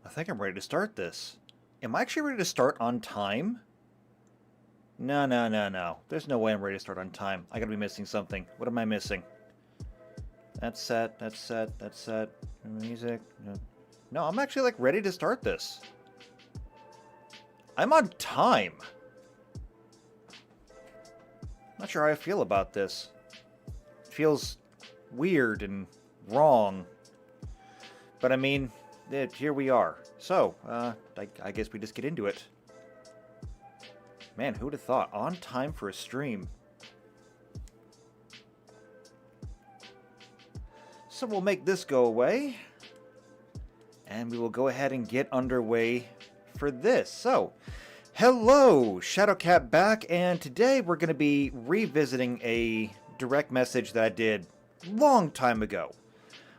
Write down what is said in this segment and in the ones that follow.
I think I'm ready to start this. Am I actually ready to start on time? No, no, no, no. There's no way I'm ready to start on time. I gotta be missing something. What am I missing? That's set, that's set, that's set. Music. No, I'm actually like ready to start this. I'm on time. Not sure how I feel about this. It feels weird and wrong. But I mean, here we are. So, I guess we just get into it. Man, who'd have thought? On time for a stream. So we'll make this go away. And we will go ahead and get underway for this. So, hello! Shadowcat back, and today we're going to be revisiting a direct message that I did long time ago,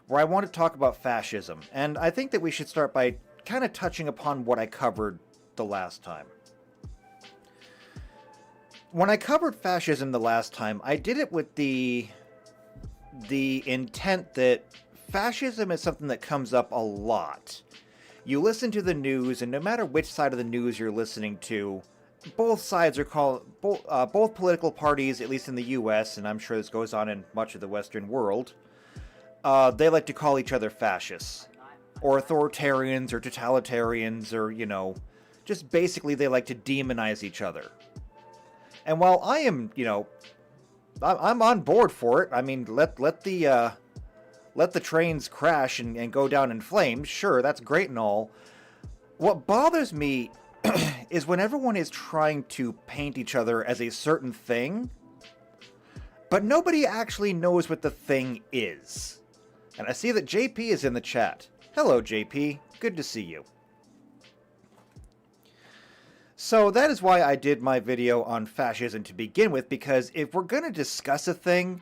where I want to talk about fascism. And I think that we should start by kind of touching upon what I covered the last time. When I covered fascism the last time, I did it with the intent that fascism is something that comes up a lot. You listen to the news, and no matter which side of the news you're listening to, both sides are called, both political parties, at least in the US, and I'm sure this goes on in much of the Western world, they like to call each other fascists, or authoritarians, or totalitarians, or, you know, just basically they like to demonize each other. And while I am, you know, I'm on board for it. I mean, let the trains crash and go down in flames. Sure, that's great and all. What bothers me is when everyone is trying to paint each other as a certain thing, but nobody actually knows what the thing is. And I see that JP is in the chat. Hello, JP. Good to see you. So that is why I did my video on fascism to begin with, because if we're going to discuss a thing,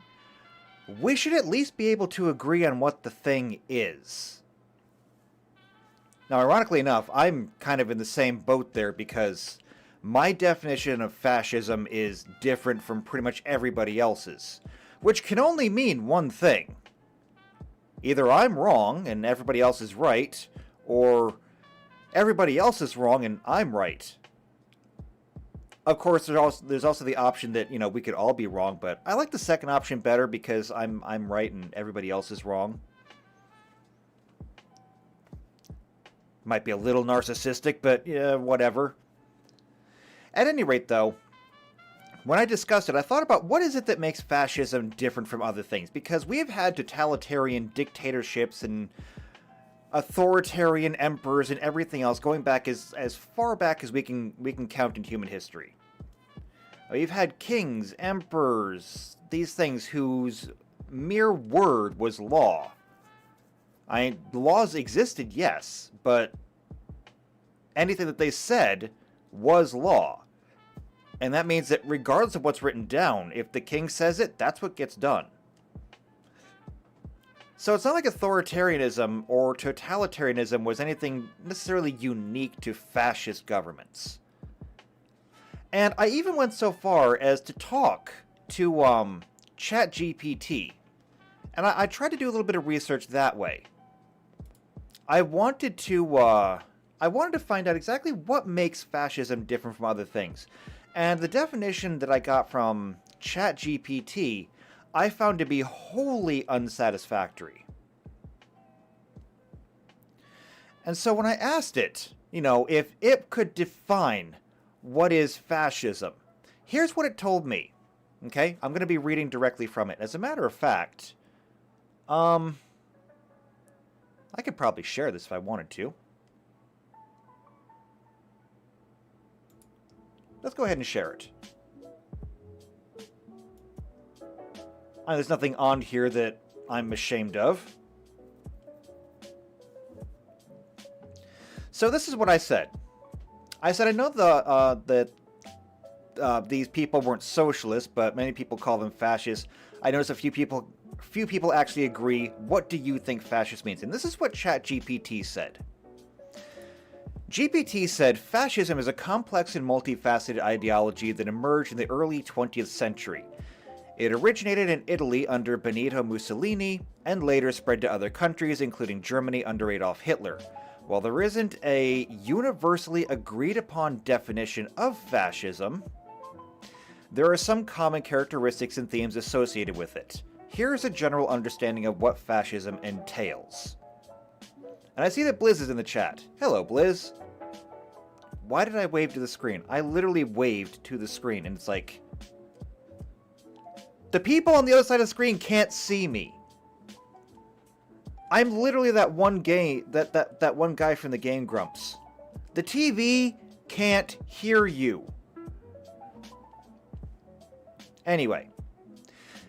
we should at least be able to agree on what the thing is. Now, ironically enough, I'm kind of in the same boat there, because my definition of fascism is different from pretty much everybody else's, which can only mean one thing. Either I'm wrong and everybody else is right, or everybody else is wrong and I'm right. Of course, there's also the option that, you know, we could all be wrong, but I like the second option better because I'm right and everybody else is wrong. Might be a little narcissistic, but yeah, whatever. At any rate, though, when I discussed it, I thought about what is it that makes fascism different from other things, because we have had totalitarian dictatorships and authoritarian emperors and everything else going back as far back as we can count in human history. We've had kings, emperors, these things whose mere word was law. Laws existed, yes, but anything that they said was law. And that means that regardless of what's written down, if the king says it, that's what gets done. So it's not like authoritarianism or totalitarianism was anything necessarily unique to fascist governments. And I even went so far as to talk to ChatGPT. And I tried to do a little bit of research that way. I wanted to find out exactly what makes fascism different from other things. And the definition that I got from ChatGPT I found to be wholly unsatisfactory. And so when I asked it, you know, if it could define what is fascism, here's what it told me. Okay? I'm going to be reading directly from it. As a matter of fact, I could probably share this if I wanted to. Let's go ahead and share it. There's nothing on here that I'm ashamed of. So this is what I said. I said, I know that these people weren't socialists, but many people call them fascists. I noticed a few people actually agree. What do you think fascist means? And this is what ChatGPT said. GPT said, fascism is a complex and multifaceted ideology that emerged in the early 20th century. It originated in Italy under Benito Mussolini and later spread to other countries, including Germany under Adolf Hitler. While there isn't a universally agreed upon definition of fascism, there are some common characteristics and themes associated with it. Here's a general understanding of what fascism entails. And I see that Blizz is in the chat. Hello, Blizz. Why did I wave to the screen? I literally waved to the screen, and it's like... The people on the other side of the screen can't see me. I'm literally that one guy from the Game Grumps. The TV can't hear you. Anyway,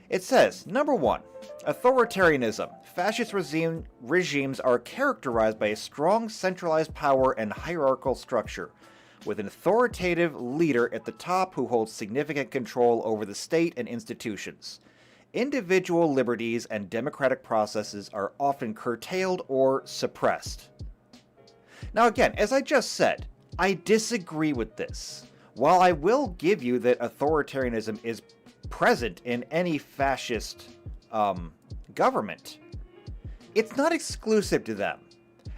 it says, number 1, authoritarianism. Fascist regimes are characterized by a strong centralized power and hierarchical structure, with an authoritative leader at the top who holds significant control over the state and institutions. Individual liberties and democratic processes are often curtailed or suppressed. Now again, as I just said, I disagree with this. While I will give you that authoritarianism is present in any fascist government, it's not exclusive to them.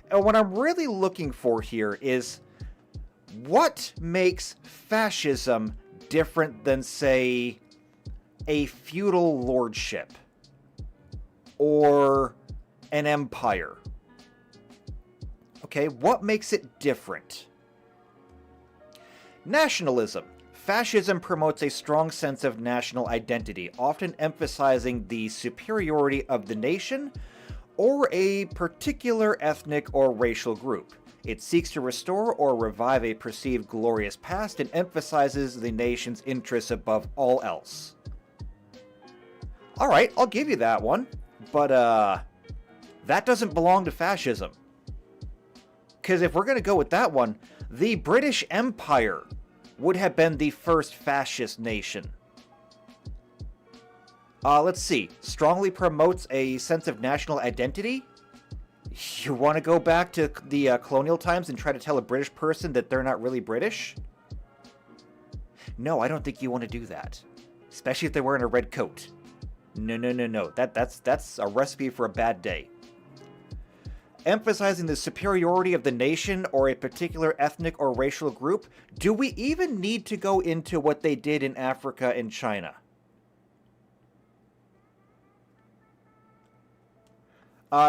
And what I'm really looking for here is what makes fascism different than, say, a feudal lordship or an empire? Okay, what makes it different? Nationalism. Fascism promotes a strong sense of national identity, often emphasizing the superiority of the nation or a particular ethnic or racial group. It seeks to restore or revive a perceived glorious past and emphasizes the nation's interests above all else. Alright, I'll give you that one, but that doesn't belong to fascism. Because if we're going to go with that one, the British Empire would have been the first fascist nation. Let's see. Strongly promotes a sense of national identity? You want to go back to the colonial times and try to tell a British person that they're not really British? No, I don't think you want to do that. Especially if they're wearing a red coat. No. That's a recipe for a bad day. Emphasizing the superiority of the nation or a particular ethnic or racial group, do we even need to go into what they did in Africa and China?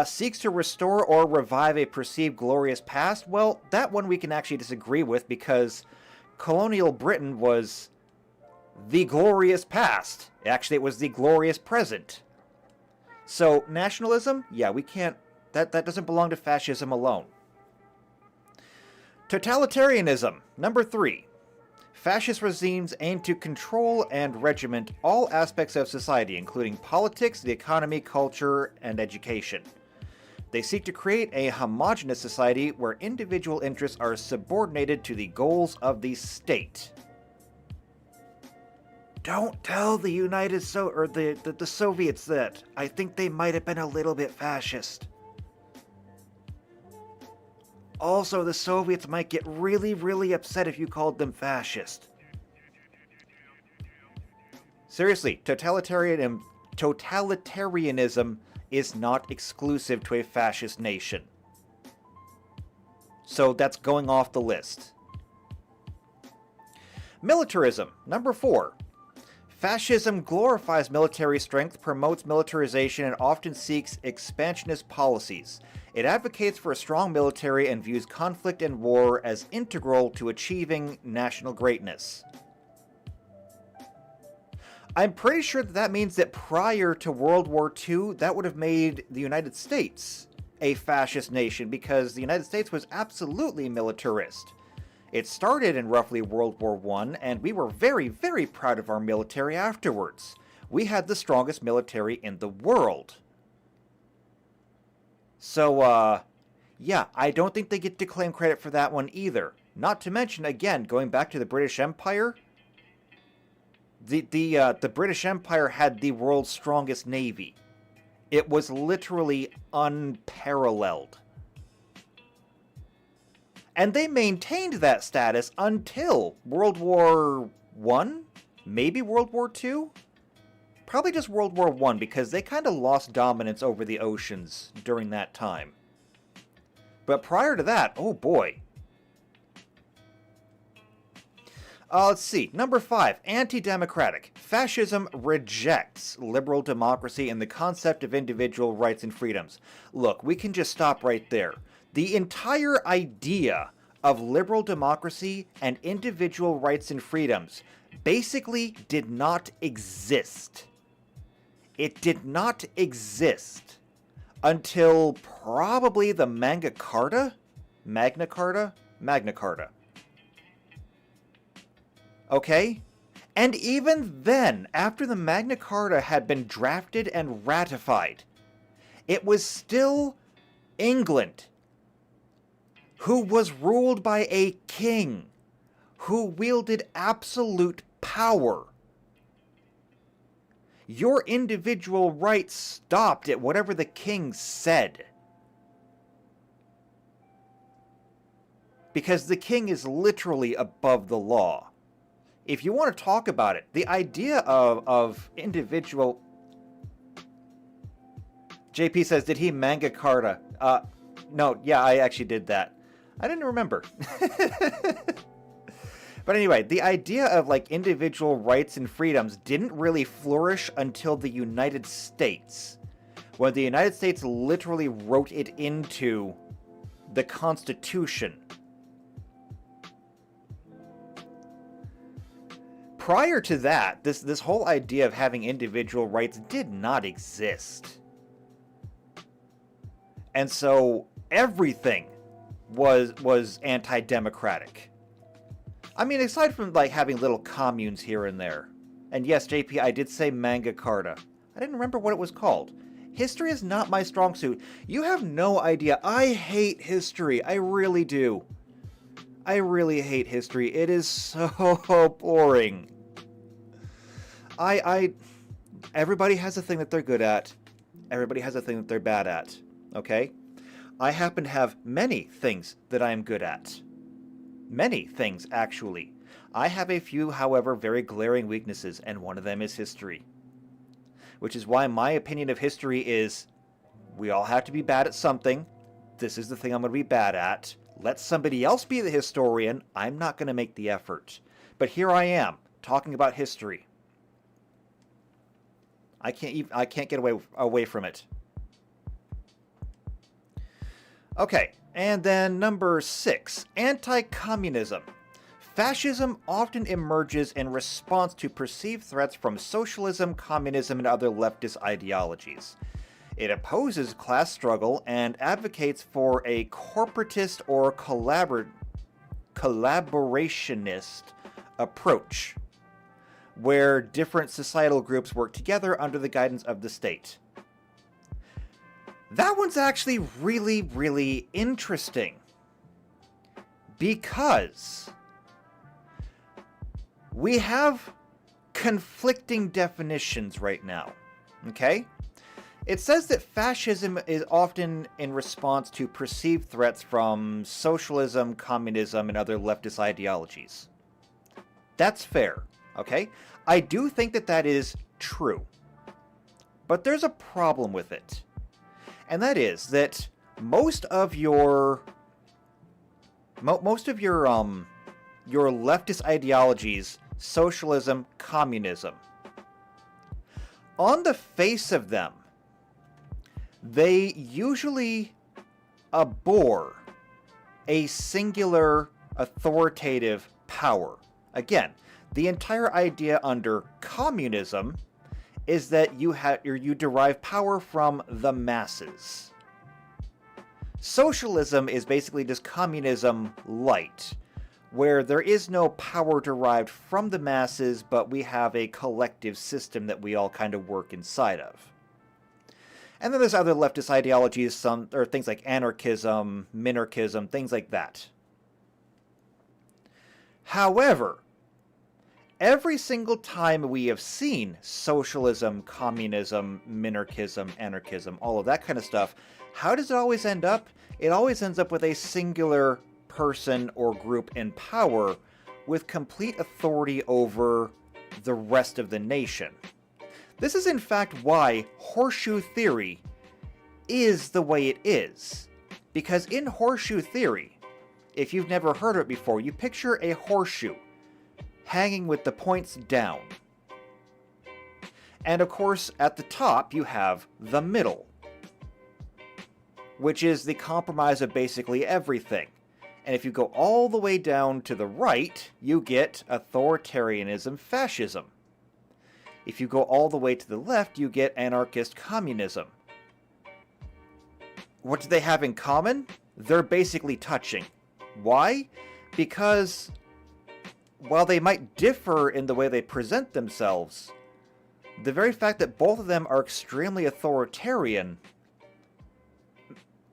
Seeks to restore or revive a perceived glorious past? Well, that one we can actually disagree with because colonial Britain was the glorious past. Actually, it was the glorious present. So, nationalism? Yeah, we can't... That doesn't belong to fascism alone. Totalitarianism. Number 3. Fascist regimes aim to control and regiment all aspects of society, including politics, the economy, culture, and education. They seek to create a homogeneous society where individual interests are subordinated to the goals of the state. Don't tell the the Soviets that. I think they might have been a little bit fascist. Also, the Soviets might get really, really upset if you called them fascist. Seriously, totalitarianism is not exclusive to a fascist nation. So that's going off the list. Militarism. Number 4. Fascism glorifies military strength, promotes militarization, and often seeks expansionist policies. It advocates for a strong military and views conflict and war as integral to achieving national greatness. I'm pretty sure that means that prior to World War II, that would have made the United States a fascist nation because the United States was absolutely militarist. It started in roughly World War I, and we were very, very proud of our military afterwards. We had the strongest military in the world. So, yeah, I don't think they get to claim credit for that one either. Not to mention, again, going back to the British Empire, the British Empire had the world's strongest navy. It was literally unparalleled. And they maintained that status until World War I? Maybe World War II? Probably just World War I, because they kind of lost dominance over the oceans during that time. But prior to that, oh boy. Let's see. Number 5, anti-democratic. Fascism rejects liberal democracy and the concept of individual rights and freedoms. Look, we can just stop right there. The entire idea of liberal democracy and individual rights and freedoms basically did not exist. It did not exist until probably the Magna Carta? Magna Carta. Okay? And even then, after the Magna Carta had been drafted and ratified, it was still England who was ruled by a king who wielded absolute power. Your individual rights stopped at whatever the king said. Because the king is literally above the law. If you want to talk about it, the idea of individual... JP says, did he Magna Carta? No, yeah, I actually did that. I didn't remember. But anyway, the idea of like individual rights and freedoms didn't really flourish until the United States, when the United States literally wrote it into the Constitution. Prior to that, this whole idea of having individual rights did not exist. And so everything was anti-democratic. I mean, aside from like having little communes here and there. And yes, JP, I did say Magna Carta. I didn't remember what it was called. History is not my strong suit. You have no idea. I hate history. I really do. I really hate history. It is so boring. Everybody has a thing that they're good at. Everybody has a thing that they're bad at. Okay? I happen to have many things that I am good at. Many things, actually. I have a few, however, very glaring weaknesses, and one of them is history. Which is why my opinion of history is, we all have to be bad at something. This is the thing I'm going to be bad at. Let somebody else be the historian. I'm not going to make the effort. But here I am, talking about history. I can't get away from it. Okay, and then number 6, anti-communism. Fascism often emerges in response to perceived threats from socialism, communism, and other leftist ideologies. It opposes class struggle and advocates for a corporatist or collaborationist approach, where different societal groups work together under the guidance of the state. That one's actually really, really interesting. Because we have conflicting definitions right now. Okay? It says that fascism is often in response to perceived threats from socialism, communism, and other leftist ideologies. That's fair. Okay? I do think that that is true. But there's a problem with it. And that is that most of your leftist ideologies, socialism, communism, on the face of them, they usually abhor a singular authoritative power. Again, the entire idea under communism is that you derive power from the masses. Socialism is basically just communism light, where there is no power derived from the masses, but we have a collective system that we all kind of work inside of. And then there's other leftist ideologies, or things like anarchism, minarchism, things like that. However, every single time we have seen socialism, communism, minarchism, anarchism, all of that kind of stuff, how does it always end up? It always ends up with a singular person or group in power with complete authority over the rest of the nation. This is in fact why horseshoe theory is the way it is. Because in horseshoe theory, if you've never heard of it before, you picture a horseshoe hanging with the points down. And of course, at the top, you have the middle, which is the compromise of basically everything. And if you go all the way down to the right, you get authoritarianism, fascism. If you go all the way to the left, you get anarchist communism. What do they have in common? They're basically touching. Why? Because while they might differ in the way they present themselves, the very fact that both of them are extremely authoritarian,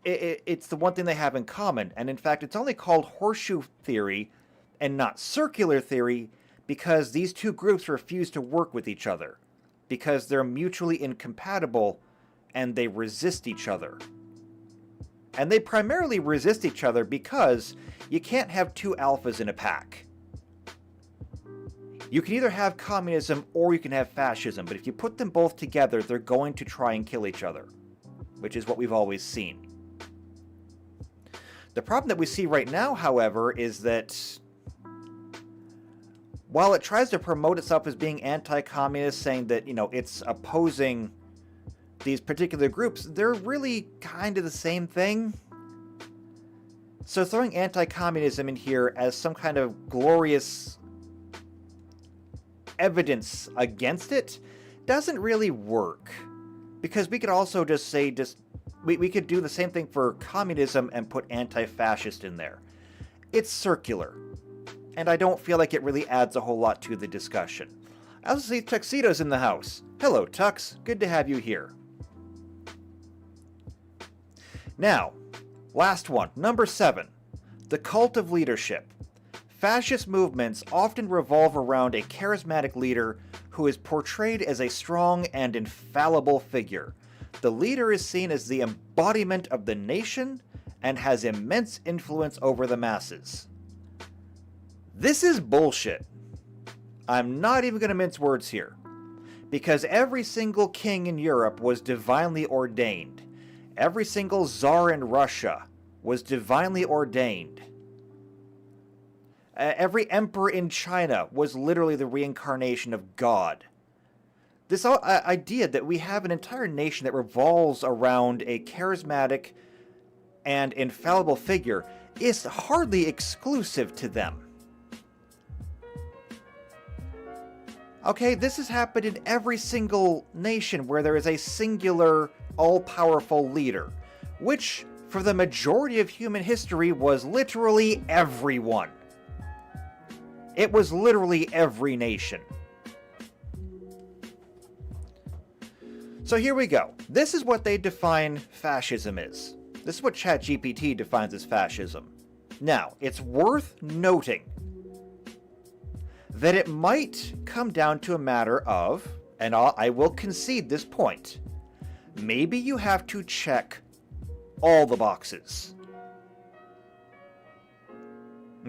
it's the one thing they have in common. And in fact, it's only called horseshoe theory and not circular theory because these two groups refuse to work with each other, because they're mutually incompatible and they resist each other. And they primarily resist each other because you can't have two alphas in a pack. You can either have communism or you can have fascism, but if you put them both together, they're going to try and kill each other, which is what we've always seen. The problem that we see right now, however, is that while it tries to promote itself as being anti-communist, saying that, it's opposing these particular groups, they're really kind of the same thing. So throwing anti-communism in here as some kind of glorious evidence against it doesn't really work. Because we could also just say, we could do the same thing for communism and put anti-fascist in there. It's circular. And I don't feel like it really adds a whole lot to the discussion. I also see Tuxedo's in the house. Hello, Tux. Good to have you here. Now, last one, number 7. The cult of leadership. Fascist movements often revolve around a charismatic leader who is portrayed as a strong and infallible figure. The leader is seen as the embodiment of the nation and has immense influence over the masses. This is bullshit. I'm not even going to mince words here. Because every single king in Europe was divinely ordained. Every single czar in Russia was divinely ordained. Every emperor in China was literally the reincarnation of God. This idea that we have an entire nation that revolves around a charismatic and infallible figure is hardly exclusive to them. Okay, this has happened in every single nation where there is a singular, all-powerful leader, which, for the majority of human history, was literally everyone. It was literally every nation. So here we go. This is what they define fascism is. This is what ChatGPT defines as fascism. Now, it's worth noting that it might come down to a matter of, and I will concede this point, maybe you have to check all the boxes.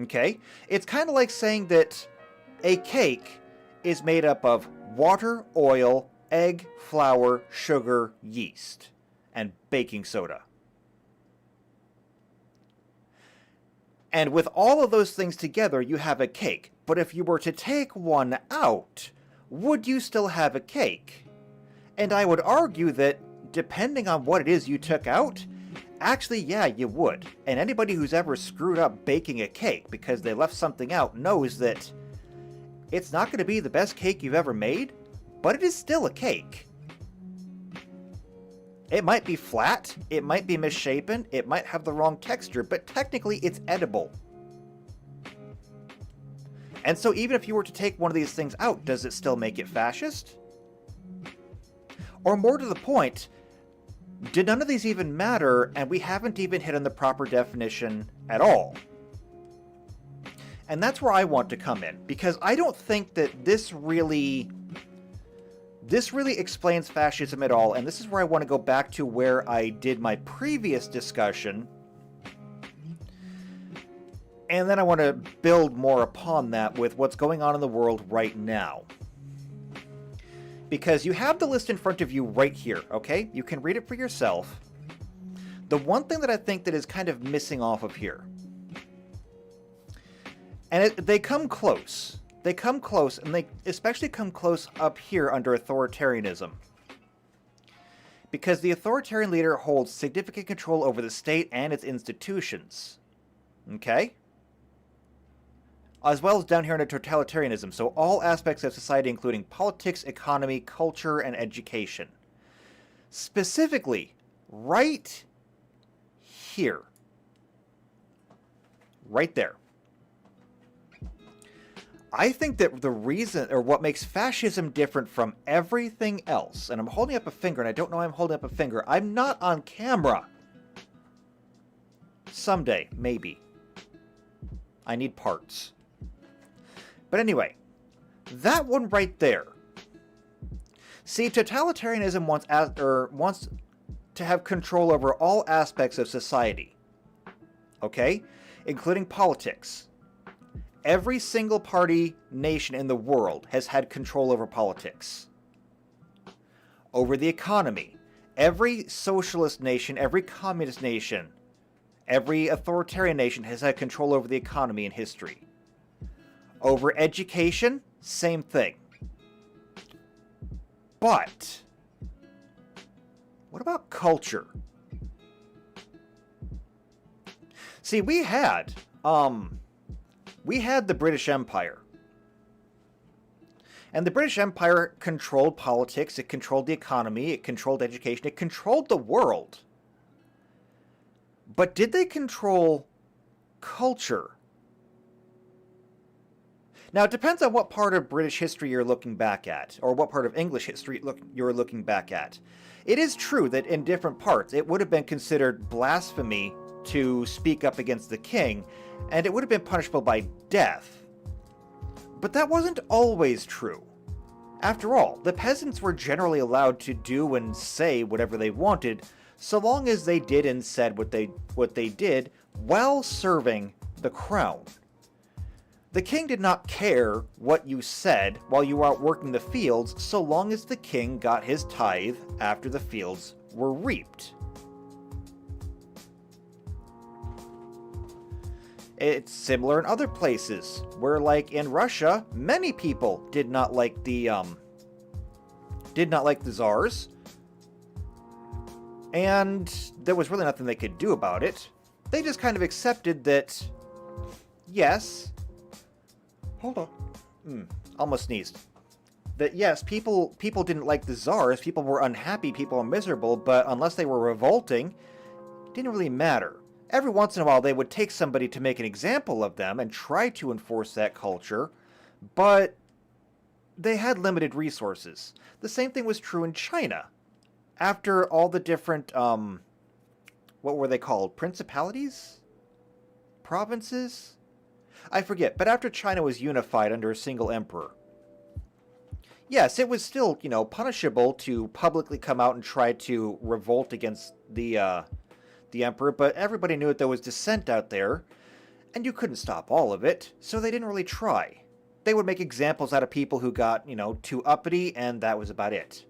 Okay? It's kind of like saying that a cake is made up of water, oil, egg, flour, sugar, yeast, and baking soda. And with all of those things together, you have a cake. But if you were to take one out, would you still have a cake? And I would argue that, depending on what it is you took out, actually, yeah, you would. And anybody who's ever screwed up baking a cake because they left something out knows that it's not going to be the best cake you've ever made, but it is still a cake. It might be flat, it might be misshapen, it might have the wrong texture, but technically it's edible. And so even if you were to take one of these things out, does it still make it fascist? Or more to the point, did none of these even matter, and we haven't even hit on the proper definition at all? And that's where I want to come in, because I don't think that this really explains fascism at all, and this is where I want to go back to where I did my previous discussion, and then I want to build more upon that with what's going on in the world right now. Because you have the list in front of you right here, okay? You can read it for yourself. The one thing that I think that is kind of missing off of here, and they come close. They come close, and they especially come close up here under authoritarianism. Because the authoritarian leader holds significant control over the state and its institutions. Okay? As well as down here under totalitarianism, so all aspects of society including politics, economy, culture, and education. Specifically, right here. Right there. I think that the reason, or what makes fascism different from everything else, and I'm holding up a finger, and I don't know why I'm holding up a finger. I'm not on camera. Someday, maybe. I need parts. But anyway, that one right there. See, totalitarianism wants to have control over all aspects of society. Okay? Including politics. Every single party nation in the world has had control over politics. Over the economy. Every socialist nation, every communist nation, every authoritarian nation has had control over the economy in history. Over education, same thing. But, what about culture? See, we had the British Empire. And the British Empire controlled politics, it controlled the economy, it controlled education, it controlled the world. But did they control culture? Now, it depends on what part of British history you're looking back at, or what part of English history you're looking back at. It is true that in different parts, it would have been considered blasphemy to speak up against the king, and it would have been punishable by death. But that wasn't always true. After all, the peasants were generally allowed to do and say whatever they wanted, so long as they did and said what they did while serving the crown. The king did not care what you said while you were out working the fields, so long as the king got his tithe after the fields were reaped. It's similar in other places, where, like in Russia, many people did not like the czars, and there was really nothing they could do about it. They just kind of accepted that, yes, hold on, almost sneezed. That yes, people didn't like the czars, people were unhappy, people were miserable, but unless they were revolting, it didn't really matter. Every once in a while, they would take somebody to make an example of them and try to enforce that culture, but they had limited resources. The same thing was true in China. After all the different, what were they called? Principalities? Provinces? I forget, but after China was unified under a single emperor. Yes, it was still, punishable to publicly come out and try to revolt against the emperor, but everybody knew that there was dissent out there, and you couldn't stop all of it, so they didn't really try. They would make examples out of people who got, too uppity, and that was about it.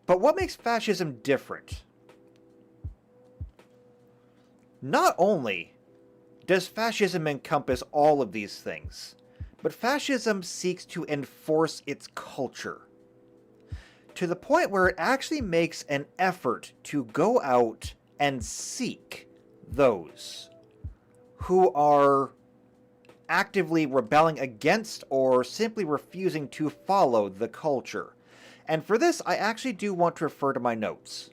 But what makes fascism different? Not only does fascism encompass all of these things, but fascism seeks to enforce its culture. To the point where it actually makes an effort to go out and seek those who are actively rebelling against or simply refusing to follow the culture. And for this, I actually do want to refer to my notes.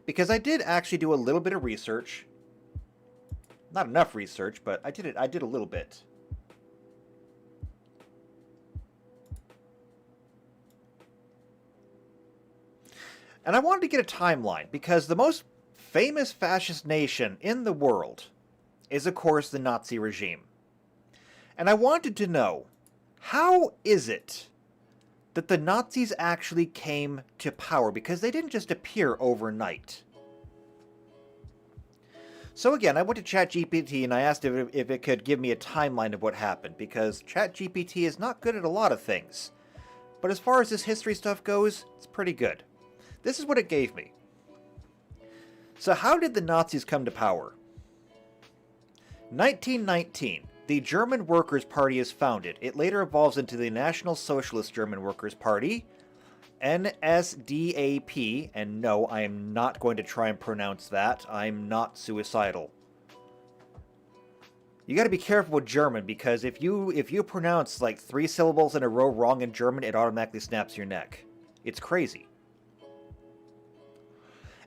Because I did actually do a little bit of research. Not enough research, but I did a little bit. And I wanted to get a timeline, because the most famous fascist nation in the world is, of course, the Nazi regime. And I wanted to know, how is it that the Nazis actually came to power? Because they didn't just appear overnight. So again, I went to ChatGPT and I asked if it could give me a timeline of what happened, because ChatGPT is not good at a lot of things. but as far as this history stuff goes, it's pretty good. This is what it gave me. So how did the Nazis come to power? 1919. The German Workers' Party is founded. It later evolves into the National Socialist German Workers' Party, NSDAP, and no, I am not going to try and pronounce that. I'm not suicidal. You gotta be careful with German, because if you pronounce like 3 syllables in a row wrong in German, it automatically snaps your neck. It's crazy.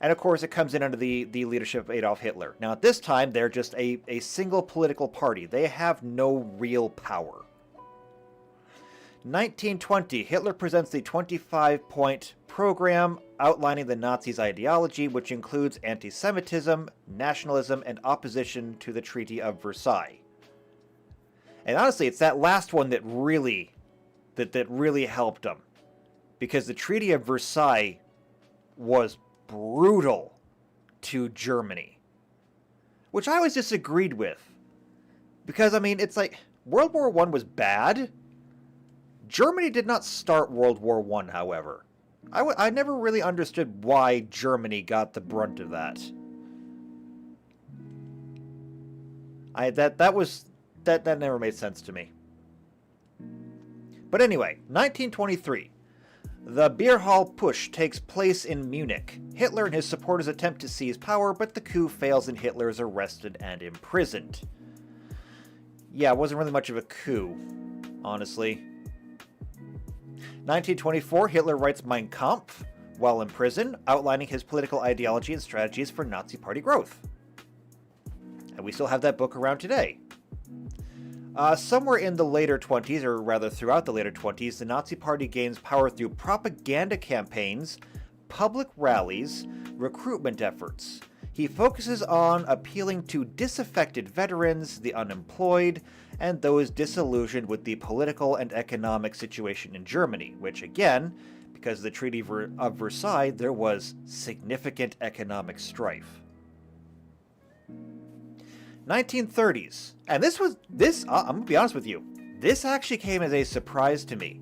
And of course, it comes in under the leadership of Adolf Hitler. Now, at this time, they're just a single political party. They have no real power. 1920, Hitler presents the 25-point program outlining the Nazis' ideology, which includes anti-Semitism, nationalism, and opposition to the Treaty of Versailles. And honestly, it's that last one that really helped them. Because the Treaty of Versailles was brutal to Germany, which I always disagreed with, because I mean, it's like World War I was bad. Germany did not start World War I, however. I never really understood why Germany got the brunt of that. That never made sense to me. But anyway, 1923. The Beer Hall Putsch takes place in Munich. Hitler and his supporters attempt to seize power, but the coup fails and Hitler is arrested and imprisoned. Yeah, it wasn't really much of a coup, honestly. 1924, Hitler writes Mein Kampf while in prison, outlining his political ideology and strategies for Nazi Party growth. And we still have that book around today. Somewhere in the later 20s, or rather throughout the later 20s, the Nazi Party gains power through propaganda campaigns, public rallies, recruitment efforts. He focuses on appealing to disaffected veterans, the unemployed, and those disillusioned with the political and economic situation in Germany, which again, because of the Treaty of Versailles, there was significant economic strife. 1930s. And I'm going to be honest with you, this actually came as a surprise to me.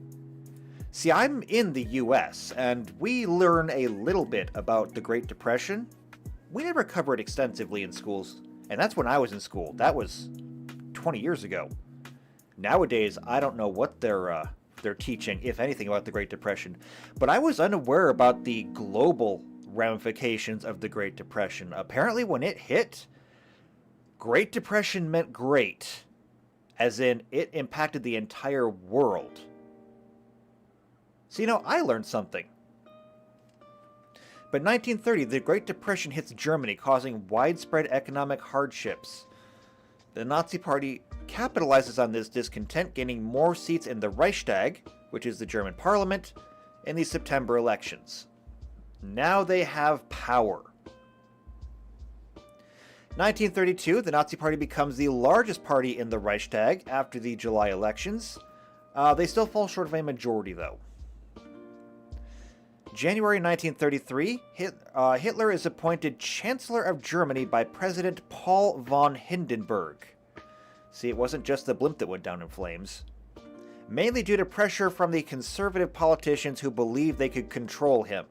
See, I'm in the US, and we learn a little bit about the Great Depression. We never cover it extensively in schools, and that's when I was in school. That was 20 years ago. Nowadays, I don't know what they're teaching, if anything, about the Great Depression. But I was unaware about the global ramifications of the Great Depression. Apparently, when it hit, Great Depression meant great, as in it impacted the entire world. So, I learned something. But 1930, the Great Depression hits Germany, causing widespread economic hardships. The Nazi Party capitalizes on this discontent, gaining more seats in the Reichstag, which is the German parliament, in the September elections. Now they have power. 1932, the Nazi Party becomes the largest party in the Reichstag after the July elections. They still fall short of a majority, though. January 1933, Hitler is appointed Chancellor of Germany by President Paul von Hindenburg. See, it wasn't just the blimp that went down in flames. Mainly due to pressure from the conservative politicians who believed they could control him.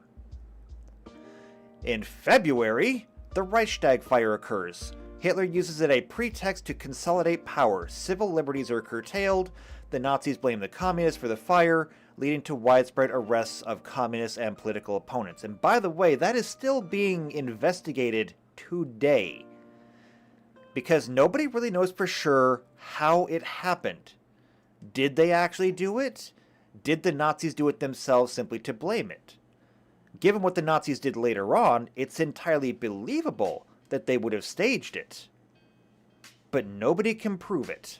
In February, the Reichstag fire occurs. Hitler uses it as a pretext to consolidate power. Civil liberties are curtailed. The Nazis blame the communists for the fire, leading to widespread arrests of communists and political opponents. And by the way, that is still being investigated today, because nobody really knows for sure how it happened. Did they actually do it? Did the Nazis do it themselves simply to blame it? Given what the Nazis did later on, it's entirely believable that they would have staged it. But nobody can prove it.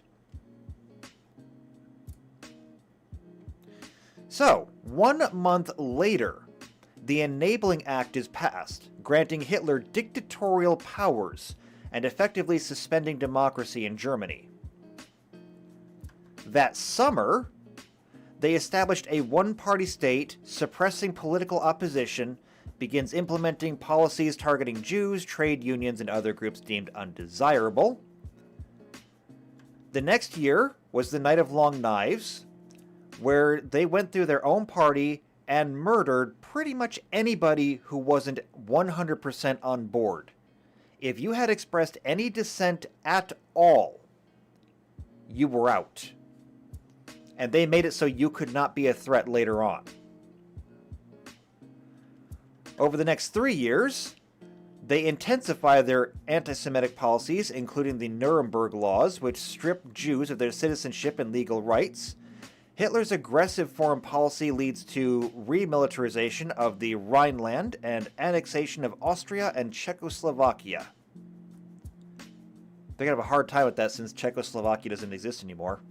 So, 1 month later, the Enabling Act is passed, granting Hitler dictatorial powers and effectively suspending democracy in Germany. That summer, they established a one-party state, suppressing political opposition, begins implementing policies targeting Jews, trade unions, and other groups deemed undesirable. The next year was the Night of Long Knives, where they went through their own party and murdered pretty much anybody who wasn't 100% on board. If you had expressed any dissent at all, you were out. And they made it so you could not be a threat later on. Over the next 3 years, they intensified their anti-Semitic policies, including the Nuremberg Laws, which stripped Jews of their citizenship and legal rights. Hitler's aggressive foreign policy leads to remilitarization of the Rhineland and annexation of Austria and Czechoslovakia. They're going to have a hard time with that since Czechoslovakia doesn't exist anymore.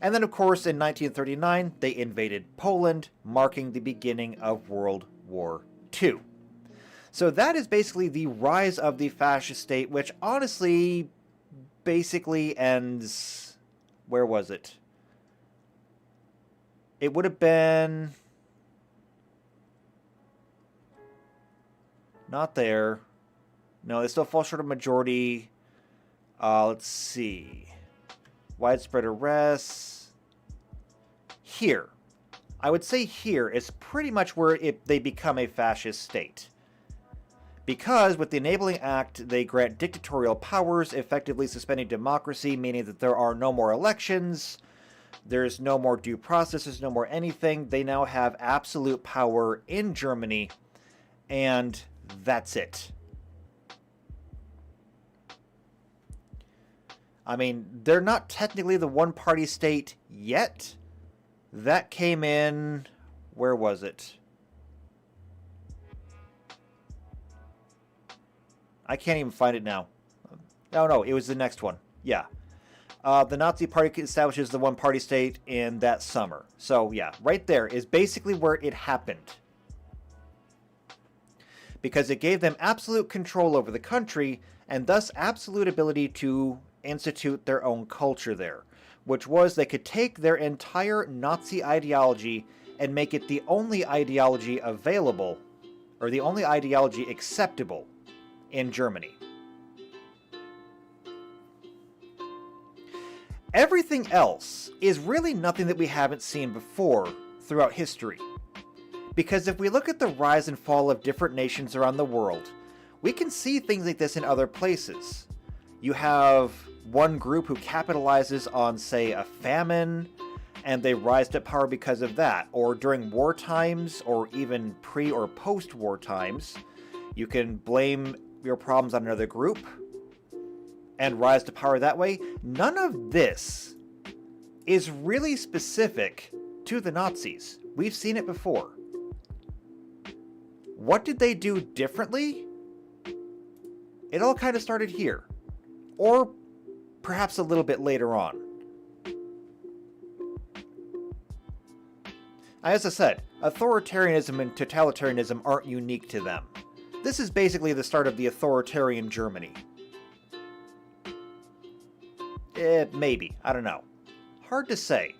And then, of course, in 1939, they invaded Poland, marking the beginning of World War II. So that is basically the rise of the fascist state, which honestly basically ends... Where was it? It would have been... Not there. No, they still fall short of majority. Let's see. Widespread arrests. Here. I would say here is pretty much where they become a fascist state. Because with the Enabling Act, they grant dictatorial powers, effectively suspending democracy, meaning that there are no more elections, there's no more due process, there's no more anything. They now have absolute power in Germany, and that's it. I mean, they're not technically the one-party state yet. That came in... Where was it? I can't even find it now. No, it was the next one. Yeah. The Nazi Party establishes the one-party state in that summer. So, yeah, right there is basically where it happened. Because it gave them absolute control over the country, and thus absolute ability to institute their own culture there. Which was they could take their entire Nazi ideology and make it the only ideology available, or the only ideology acceptable in Germany. Everything else is really nothing that we haven't seen before throughout history. Because if we look at the rise and fall of different nations around the world, we can see things like this in other places. You have one group who capitalizes on, say, a famine, and they rise to power because of that. Or during war times, or even pre- or post-war times, you can blame your problems on another group and rise to power that way. None of this is really specific to the Nazis. We've seen it before. What did they do differently? It all kind of started here. Or perhaps a little bit later on. As I said, authoritarianism and totalitarianism aren't unique to them. This is basically the start of the authoritarian Germany. Maybe. I don't know. Hard to say.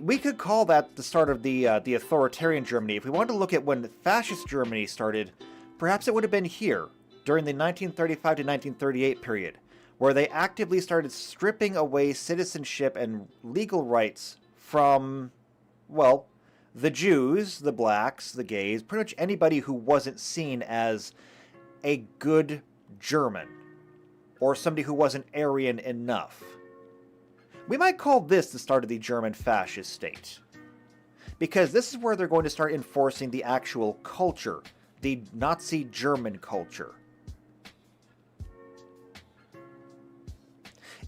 We could call that the start of the authoritarian Germany. If we wanted to look at when fascist Germany started, perhaps it would have been here, during the 1935 to 1938 period, where they actively started stripping away citizenship and legal rights from, well, the Jews, the blacks, the gays, pretty much anybody who wasn't seen as a good German, or somebody who wasn't Aryan enough. We might call this the start of the German fascist state. Because this is where they're going to start enforcing the actual culture, the Nazi German culture.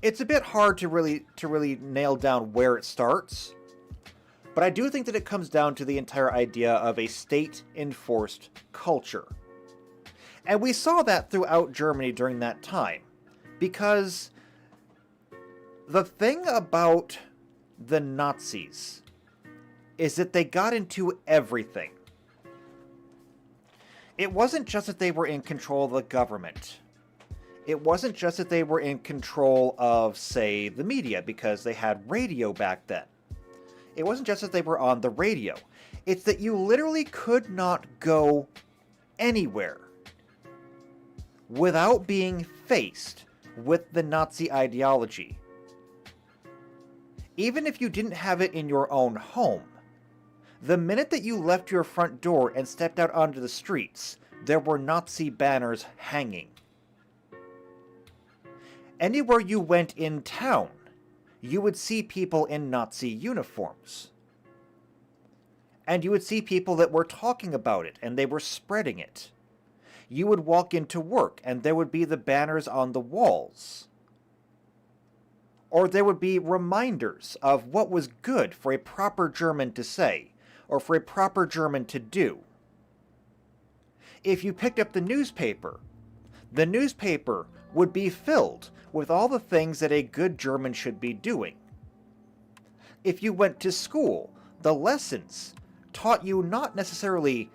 It's a bit hard to really nail down where it starts, but I do think that it comes down to the entire idea of a state-enforced culture. And we saw that throughout Germany during that time, because the thing about the Nazis is that they got into everything. It wasn't just that they were in control of the government. It wasn't just that they were in control of, say, the media, because they had radio back then. It wasn't just that they were on the radio. It's that you literally could not go anywhere without being faced with the Nazi ideology. Even if you didn't have it in your own home, the minute that you left your front door and stepped out onto the streets, there were Nazi banners hanging. Anywhere you went in town, you would see people in Nazi uniforms. And you would see people that were talking about it, and they were spreading it. You would walk into work, and there would be the banners on the walls. Or there would be reminders of what was good for a proper German to say, or for a proper German to do. If you picked up the newspaper would be filled with all the things that a good German should be doing. If you went to school, the lessons taught you not necessarily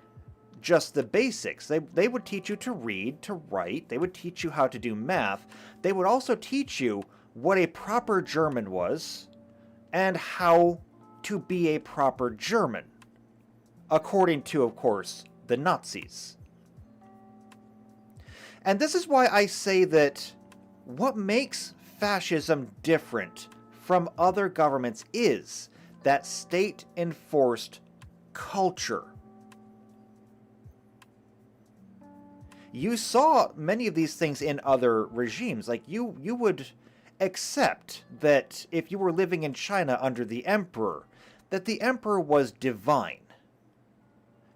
just the basics. They would teach you to read, to write, they would teach you how to do math. They would also teach you what a proper German was and how to be a proper German, according to, of course, the Nazis. And this is why I say that what makes fascism different from other governments is that state-enforced culture. You saw many of these things in other regimes. Like, you would accept that if you were living in China under the emperor, that the emperor was divine.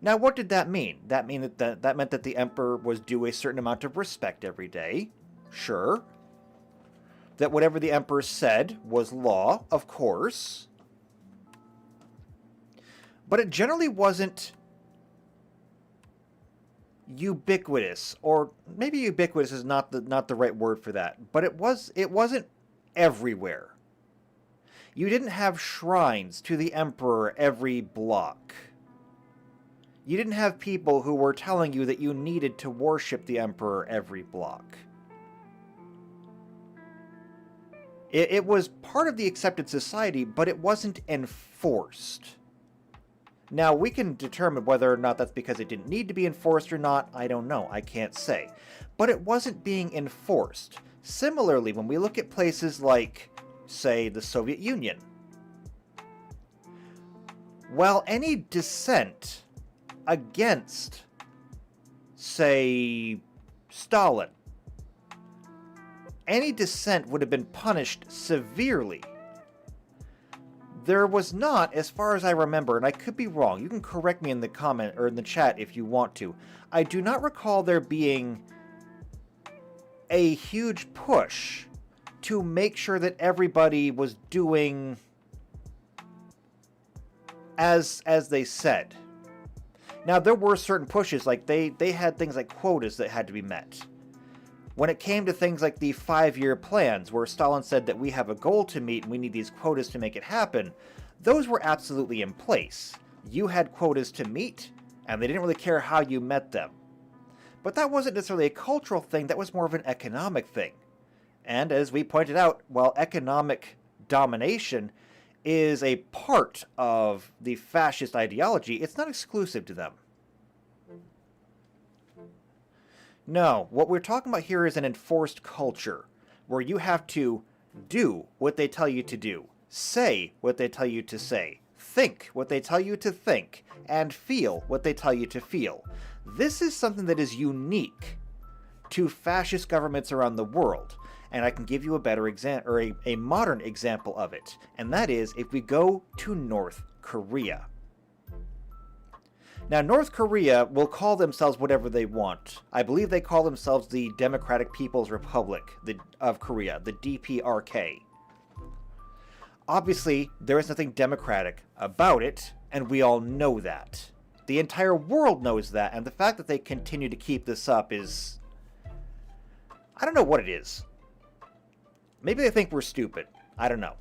Now, what did that mean? That meant that the emperor was due a certain amount of respect every day. Sure. That whatever the emperor said was law, of course. But it generally wasn't ubiquitous, or maybe ubiquitous is not the right word for that, but it wasn't everywhere. You didn't have shrines to the emperor every block. You didn't have people who were telling you that you needed to worship the emperor every block. It was part of the accepted society, but it wasn't enforced. Now, we can determine whether or not that's because it didn't need to be enforced or not. I don't know. I can't say. But it wasn't being enforced. Similarly, when we look at places like, say, the Soviet Union, while any dissent against, say, Stalin, any dissent would have been punished severely. There was not, as far as I remember, and I could be wrong, you can correct me in the comment or in the chat if you want to. I do not recall there being a huge push to make sure that everybody was doing as they said. Now, there were certain pushes, like they had things like quotas that had to be met. When it came to things like the 5-year plans, where Stalin said that we have a goal to meet and we need these quotas to make it happen, those were absolutely in place. You had quotas to meet, and they didn't really care how you met them. But that wasn't necessarily a cultural thing, that was more of an economic thing. And as we pointed out, while economic domination is a part of the fascist ideology, it's not exclusive to them. No, what we're talking about here is an enforced culture, where you have to do what they tell you to do, say what they tell you to say, think what they tell you to think, and feel what they tell you to feel. This is something that is unique to fascist governments around the world, and I can give you a better example, or a modern example of it, and that is if we go to North Korea. Now, North Korea will call themselves whatever they want. I believe they call themselves the Democratic People's Republic of Korea, the DPRK. Obviously, there is nothing democratic about it, and we all know that. The entire world knows that, and the fact that they continue to keep this up is... I don't know what it is. Maybe they think we're stupid. I don't know.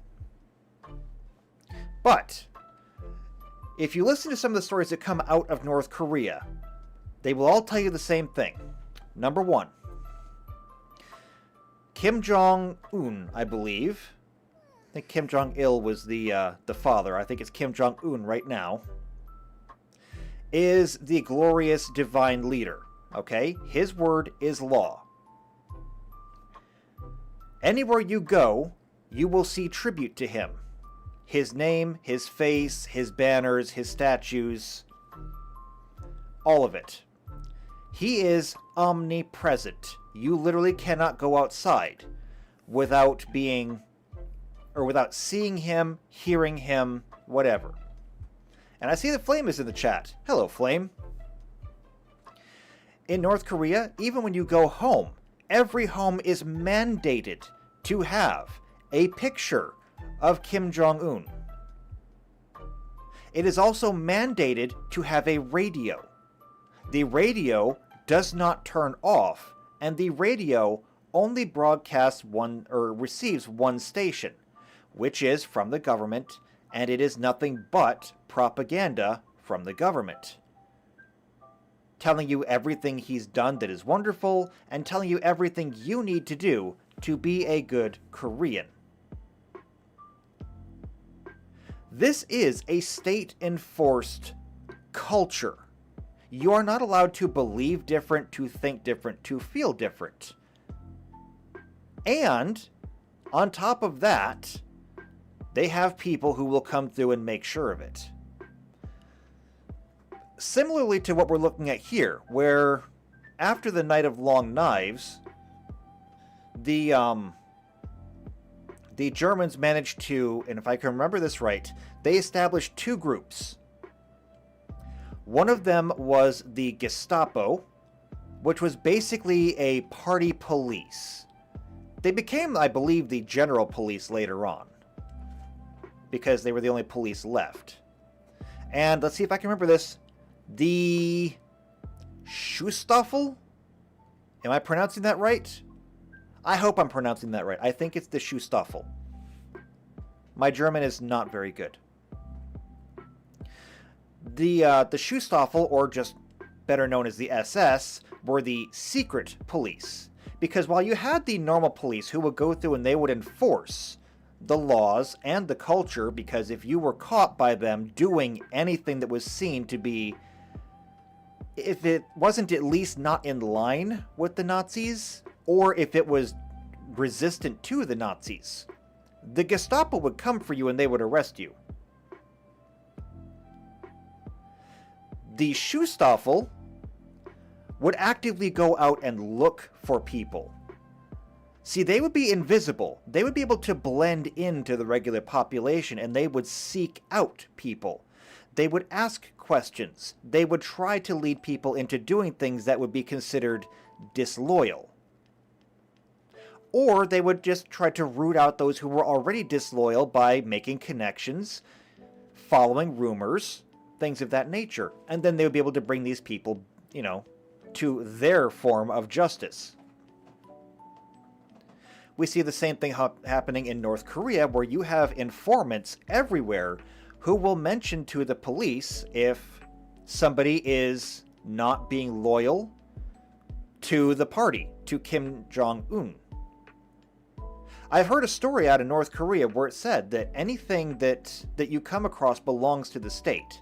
But if you listen to some of the stories that come out of North Korea, they will all tell you the same thing. Number one, Kim Jong-un, I believe. I think Kim Jong-il was the father. I think it's Kim Jong-un right now. Is the glorious divine leader. Okay? His word is law. Anywhere you go, you will see tribute to him. His name, his face, his banners, his statues, all of it. He is omnipresent. You literally cannot go outside without seeing him, hearing him, whatever. And I see that Flame is in the chat. Hello, Flame. In North Korea, even when you go home, every home is mandated to have a picture of Kim Jong-un. It is also mandated to have a radio. The radio does not turn off, and the radio only broadcasts receives one station, which is from the government, and it is nothing but propaganda from the government, telling you everything he's done that is wonderful, and telling you everything you need to do to be a good Korean. This is a state-enforced culture. You are not allowed to believe different, to think different, to feel different. And, on top of that, they have people who will come through and make sure of it. Similarly to what we're looking at here, where after the Night of Long Knives, the Germans managed to, and if I can remember this right, they established two groups. One of them was the Gestapo, which was basically a party police. They became, I believe, the general police later on, because they were the only police left. And let's see if I can remember this. The Schustaffel? Am I pronouncing that right? I hope I'm pronouncing that right. I think it's the Schustaffel. My German is not very good. The Schustaffel, or just better known as the SS, were the secret police. Because while you had the normal police who would go through and they would enforce the laws and the culture, because if you were caught by them doing anything that was seen to be, if it wasn't at least not in line with the Nazis, or if it was resistant to the Nazis, the Gestapo would come for you and they would arrest you. The Schustaffel would actively go out and look for people. See, they would be invisible. They would be able to blend into the regular population, and they would seek out people. They would ask questions. They would try to lead people into doing things that would be considered disloyal. Or they would just try to root out those who were already disloyal by making connections, following rumors, things of that nature. And then they would be able to bring these people, to their form of justice. We see the same thing happening in North Korea, where you have informants everywhere who will mention to the police if somebody is not being loyal to the party, to Kim Jong-un. I've heard a story out of North Korea where it said that anything that you come across belongs to the state.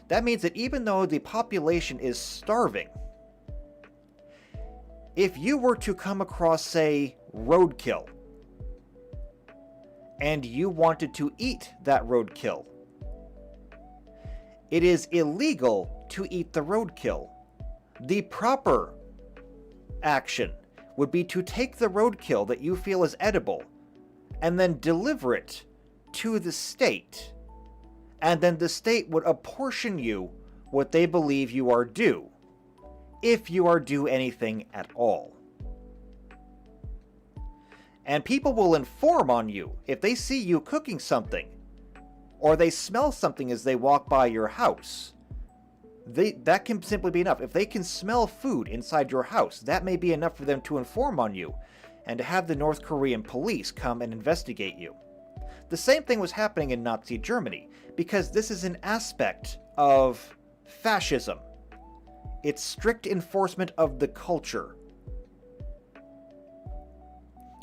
That means that even though the population is starving, if you were to come across, say, roadkill, and you wanted to eat that roadkill, it is illegal to eat the roadkill. The proper action would be to take the roadkill that you feel is edible and then deliver it to the state. And then the state would apportion you what they believe you are due, if you are due anything at all. And people will inform on you if they see you cooking something, or they smell something as they walk by your house. That can simply be enough. If they can smell food inside your house, that may be enough for them to inform on you, and to have the North Korean police come and investigate you. The same thing was happening in Nazi Germany, because this is an aspect of fascism. It's strict enforcement of the culture.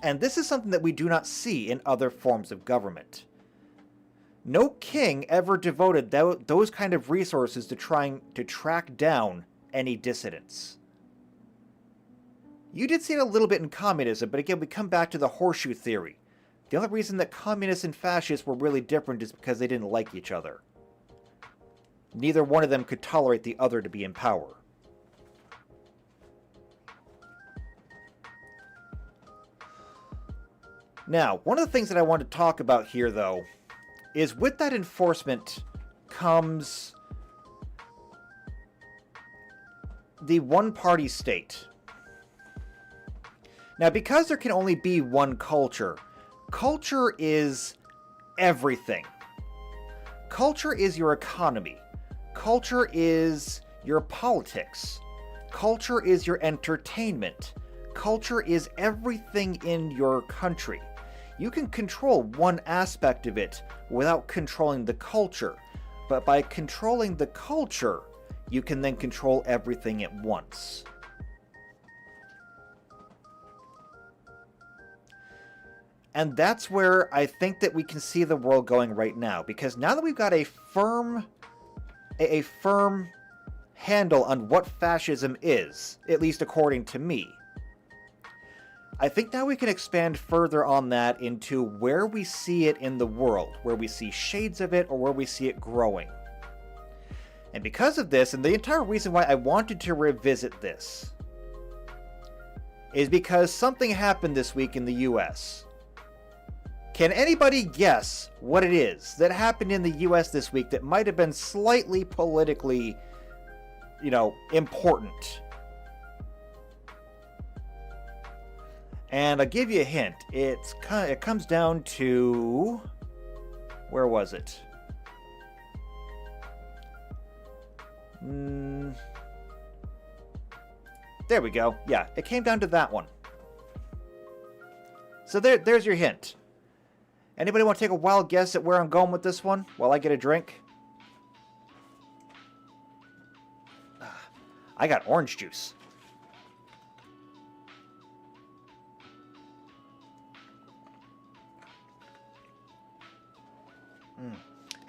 And this is something that we do not see in other forms of government. No king ever devoted those kind of resources to trying to track down any dissidents. You did see it a little bit in communism, but again, we come back to the horseshoe theory. The only reason that communists and fascists were really different is because they didn't like each other. Neither one of them could tolerate the other to be in power. Now, one of the things that I want to talk about here, though, is with that enforcement comes the one-party state. Now, because there can only be one culture, culture is everything. Culture is your economy. Culture is your politics. Culture is your entertainment. Culture is everything in your country. You can control one aspect of it without controlling the culture. But by controlling the culture, you can then control everything at once. And that's where I think that we can see the world going right now. Because now that we've got a firm handle on what fascism is, at least according to me, I think now we can expand further on that into where we see it in the world, where we see shades of it or where we see it growing. And because of this, and the entire reason why I wanted to revisit this, is because something happened this week in the US. Can anybody guess what it is that happened in the US this week that might have been slightly politically, important? And I'll give you a hint. It comes down to... Where was it? There we go. Yeah, it came down to that one. So there's your hint. Anybody want to take a wild guess at where I'm going with this one while I get a drink? I got orange juice.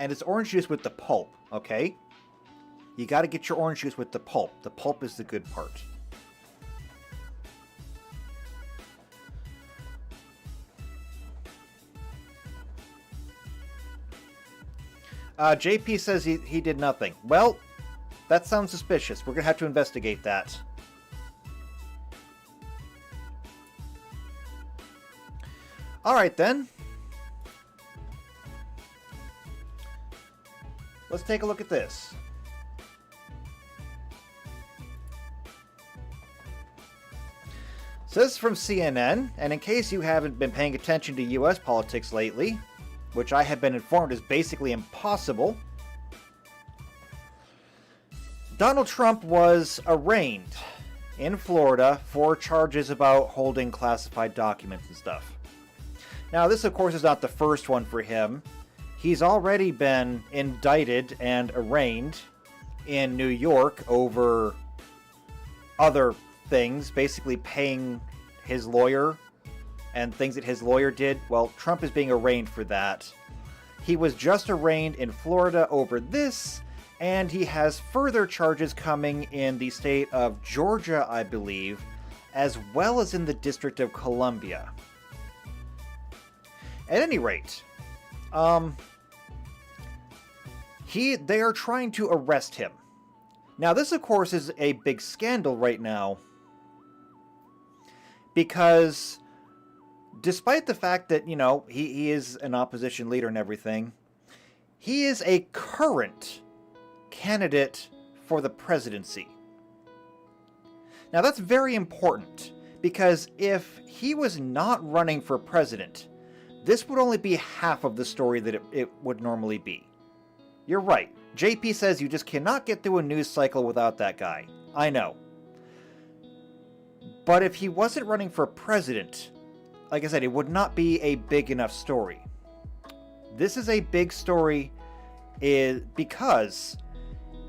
And it's orange juice with the pulp, okay? You got to get your orange juice with the pulp. The pulp is the good part. JP says he did nothing. Well, that sounds suspicious. We're going to have to investigate that. Alright then. Let's take a look at this. So this is from CNN, and in case you haven't been paying attention to US politics lately, which I have been informed is basically impossible, Donald Trump was arraigned in Florida for charges about holding classified documents and stuff. Now, this, of course, is not the first one for him. He's already been indicted and arraigned in New York over other things, basically paying his lawyer and things that his lawyer did. Well, Trump is being arraigned for that. He was just arraigned in Florida over this, and he has further charges coming in the state of Georgia, I believe, as well as in the District of Columbia. At any rate, they are trying to arrest him. Now, this, of course, is a big scandal right now, because despite the fact that, he is an opposition leader and everything, he is a current candidate for the presidency. Now, that's very important, because if he was not running for president, this would only be half of the story that it would normally be. You're right. JP says you just cannot get through a news cycle without that guy. I know. But if he wasn't running for president, like I said, it would not be a big enough story. This is a big story because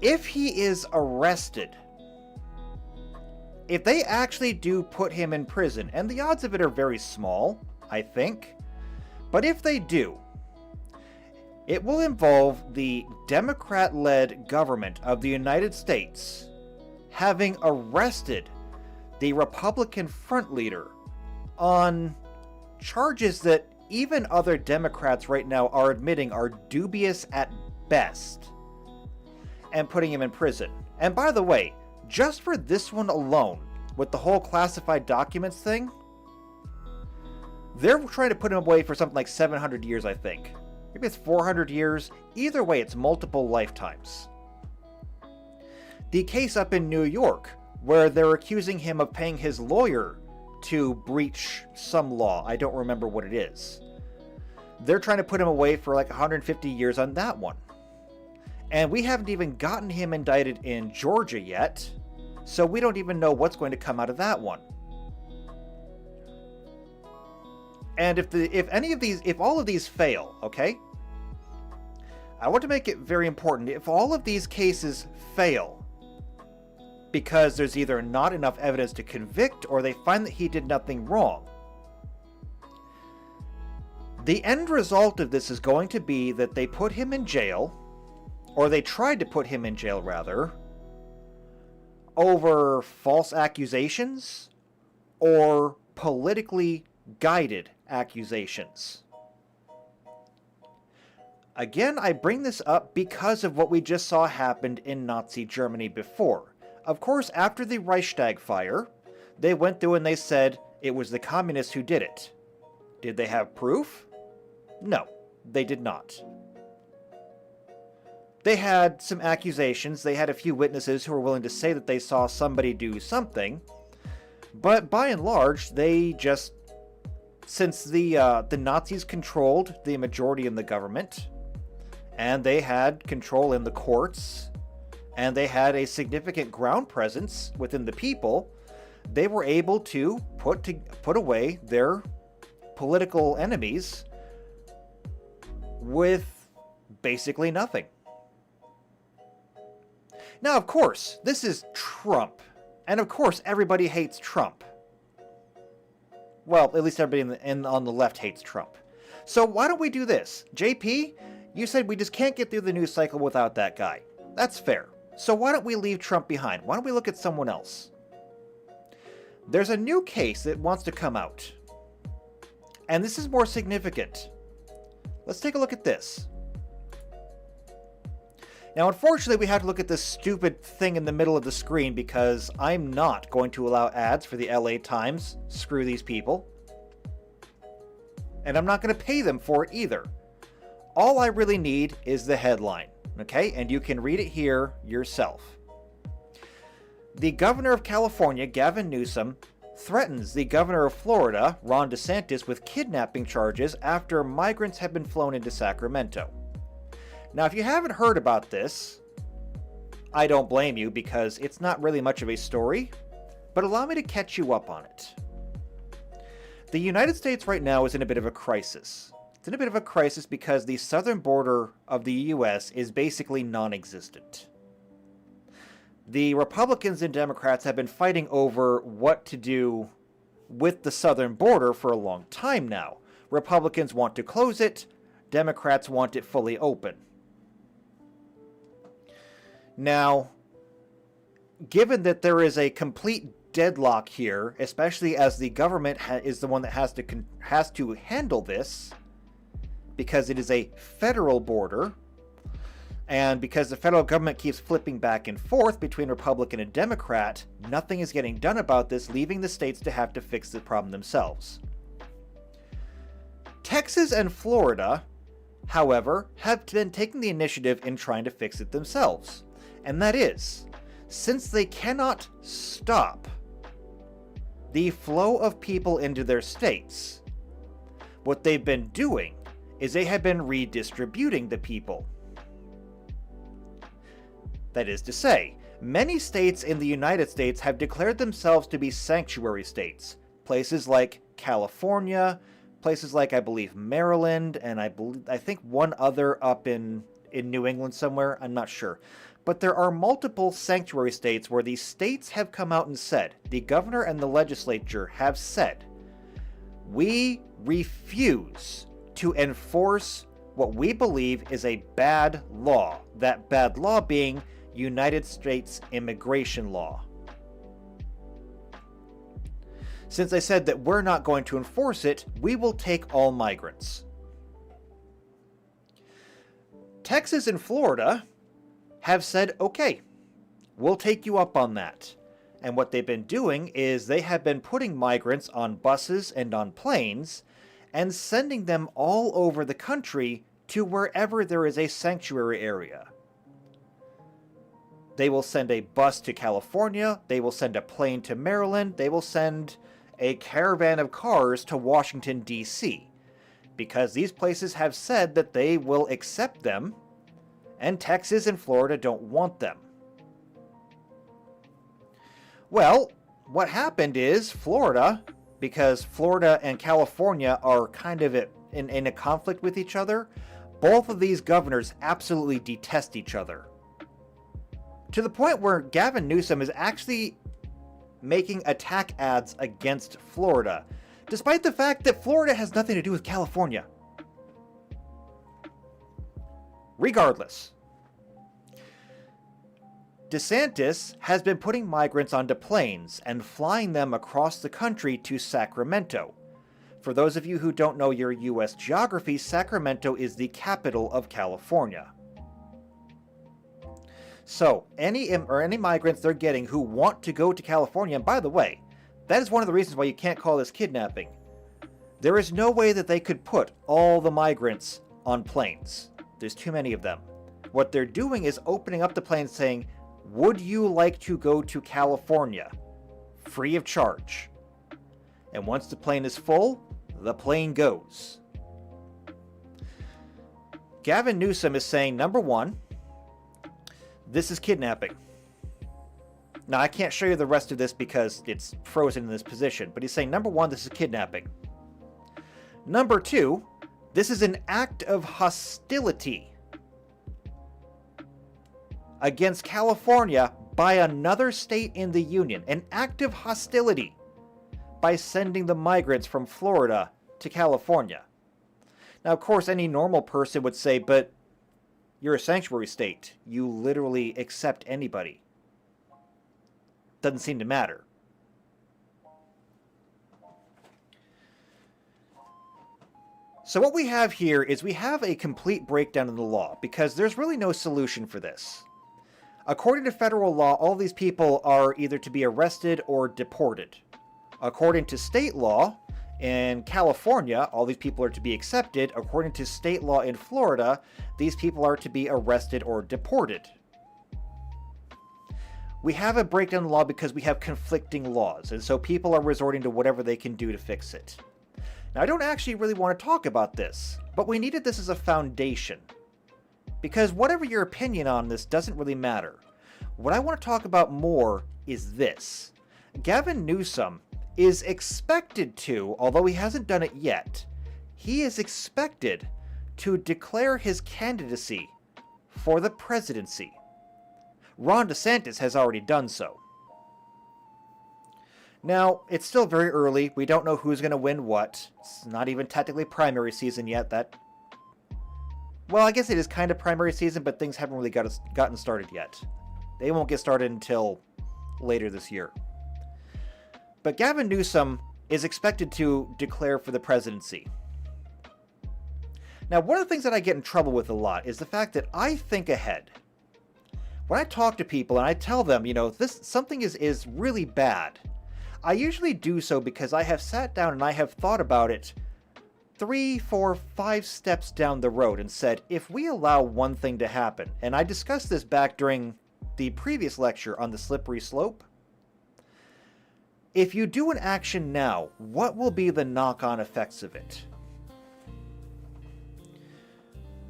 if he is arrested, if they actually do put him in prison, and the odds of it are very small, I think, but if they do, it will involve the Democrat-led government of the United States having arrested the Republican front leader, on charges that even other Democrats right now are admitting are dubious at best, and putting him in prison. And by the way, just for this one alone, with the whole classified documents thing, they're trying to put him away for something like 700 years, I think. Maybe it's 400 years. Either way, it's multiple lifetimes. The case up in New York, where they're accusing him of paying his lawyer to breach some law. I don't remember what it is. They're trying to put him away for like 150 years on that one. And we haven't even gotten him indicted in Georgia yet, so we don't even know what's going to come out of that one. And if all of these fail, okay? I want to make it very important. If all of these cases fail because there's either not enough evidence to convict or they find that he did nothing wrong, the end result of this is going to be that they put him in jail, or they tried to put him in jail rather, over false accusations or politically guided accusations. Again, I bring this up because of what we just saw happened in Nazi Germany before. Of course, after the Reichstag fire, they went through and they said it was the communists who did it. Did they have proof? No, they did not. They had some accusations, they had a few witnesses who were willing to say that they saw somebody do something, but by and large, they just, since the Nazis controlled the majority in the government, and they had control in the courts, and they had a significant ground presence within the people, they were able to put away their political enemies with basically nothing. Now, of course, this is Trump, and of course everybody hates Trump. Well, at least everybody on the left hates Trump. So why don't we do this? JP, you said we just can't get through the news cycle without that guy. That's fair. So why don't we leave Trump behind? Why don't we look at someone else? There's a new case that wants to come out. And this is more significant. Let's take a look at this. Now, unfortunately, we have to look at this stupid thing in the middle of the screen because I'm not going to allow ads for the LA Times. Screw these people. And I'm not going to pay them for it either. All I really need is the headline, okay? And you can read it here yourself. The governor of California, Gavin Newsom, threatens the governor of Florida, Ron DeSantis, with kidnapping charges after migrants have been flown into Sacramento. Now, if you haven't heard about this, I don't blame you because it's not really much of a story, but allow me to catch you up on it. The United States right now is in a bit of a crisis. It's in a bit of a crisis because the southern border of the US is basically non-existent. The Republicans and Democrats have been fighting over what to do with the southern border for a long time now. Republicans want to close it, Democrats want it fully open. Now, given that there is a complete deadlock here, especially as the government is the one that has to handle this, because it is a federal border, and because the federal government keeps flipping back and forth between Republican and Democrat, nothing is getting done about this, leaving the states to have to fix the problem themselves. Texas and Florida, however, have been taking the initiative in trying to fix it themselves. And that is, since they cannot stop the flow of people into their states, what they've been doing is they have been redistributing the people. That is to say, many states in the United States have declared themselves to be sanctuary states. Places like California, places like, I believe, Maryland, and I think one other up in New England somewhere, I'm not sure. But there are multiple sanctuary states where the states have come out and said, the governor and the legislature have said, we refuse to enforce what we believe is a bad law. That bad law being United States immigration law. Since they said that we're not going to enforce it, we will take all migrants. Texas and Florida have said, okay, we'll take you up on that. And what they've been doing is they have been putting migrants on buses and on planes and sending them all over the country to wherever there is a sanctuary area. They will send a bus to California, they will send a plane to Maryland, they will send a caravan of cars to Washington, D.C., because these places have said that they will accept them, and Texas and Florida don't want them. Well, what happened is Florida, because Florida and California are kind of in a conflict with each other, both of these governors absolutely detest each other. To the point where Gavin Newsom is actually making attack ads against Florida, despite the fact that Florida has nothing to do with California. Regardless, DeSantis has been putting migrants onto planes and flying them across the country to Sacramento. For those of you who don't know your U.S. geography, Sacramento is the capital of California. So, any migrants they're getting who want to go to California, and by the way, that is one of the reasons why you can't call this kidnapping. There is no way that they could put all the migrants on planes. There's too many of them. What they're doing is opening up the plane saying, would you like to go to California? Free of charge. And once the plane is full, the plane goes. Gavin Newsom is saying, number one, this is kidnapping. Now, I can't show you the rest of this because it's frozen in this position, but he's saying, number one, this is kidnapping. Number two, this is an act of hostility against California by another state in the Union. An act of hostility by sending the migrants from Florida to California. Now, of course, any normal person would say, but you're a sanctuary state. You literally accept anybody. Doesn't seem to matter. So what we have here is we have a complete breakdown in the law because there's really no solution for this. According to federal law, all these people are either to be arrested or deported. According to state law, in California, all these people are to be accepted. According to state law in Florida, these people are to be arrested or deported. We have a breakdown in the law because we have conflicting laws, and so people are resorting to whatever they can do to fix it. Now, I don't actually really want to talk about this, but we needed this as a foundation. Because whatever your opinion on this doesn't really matter. What I want to talk about more is this. Gavin Newsom is expected to, although he hasn't done it yet, he is expected to declare his candidacy for the presidency. Ron DeSantis has already done so. Now, it's still very early. We don't know who's going to win what. It's not even technically primary season yet. Well, I guess it is kind of primary season, but things haven't really gotten started yet. They won't get started until later this year. But Gavin Newsom is expected to declare for the presidency. Now, one of the things that I get in trouble with a lot is the fact that I think ahead. When I talk to people and I tell them, something is really bad, I usually do so because I have sat down and I have thought about it 3, 4, 5 steps down the road and said, if we allow one thing to happen, and I discussed this back during the previous lecture on the slippery slope, if you do an action now, what will be the knock-on effects of it?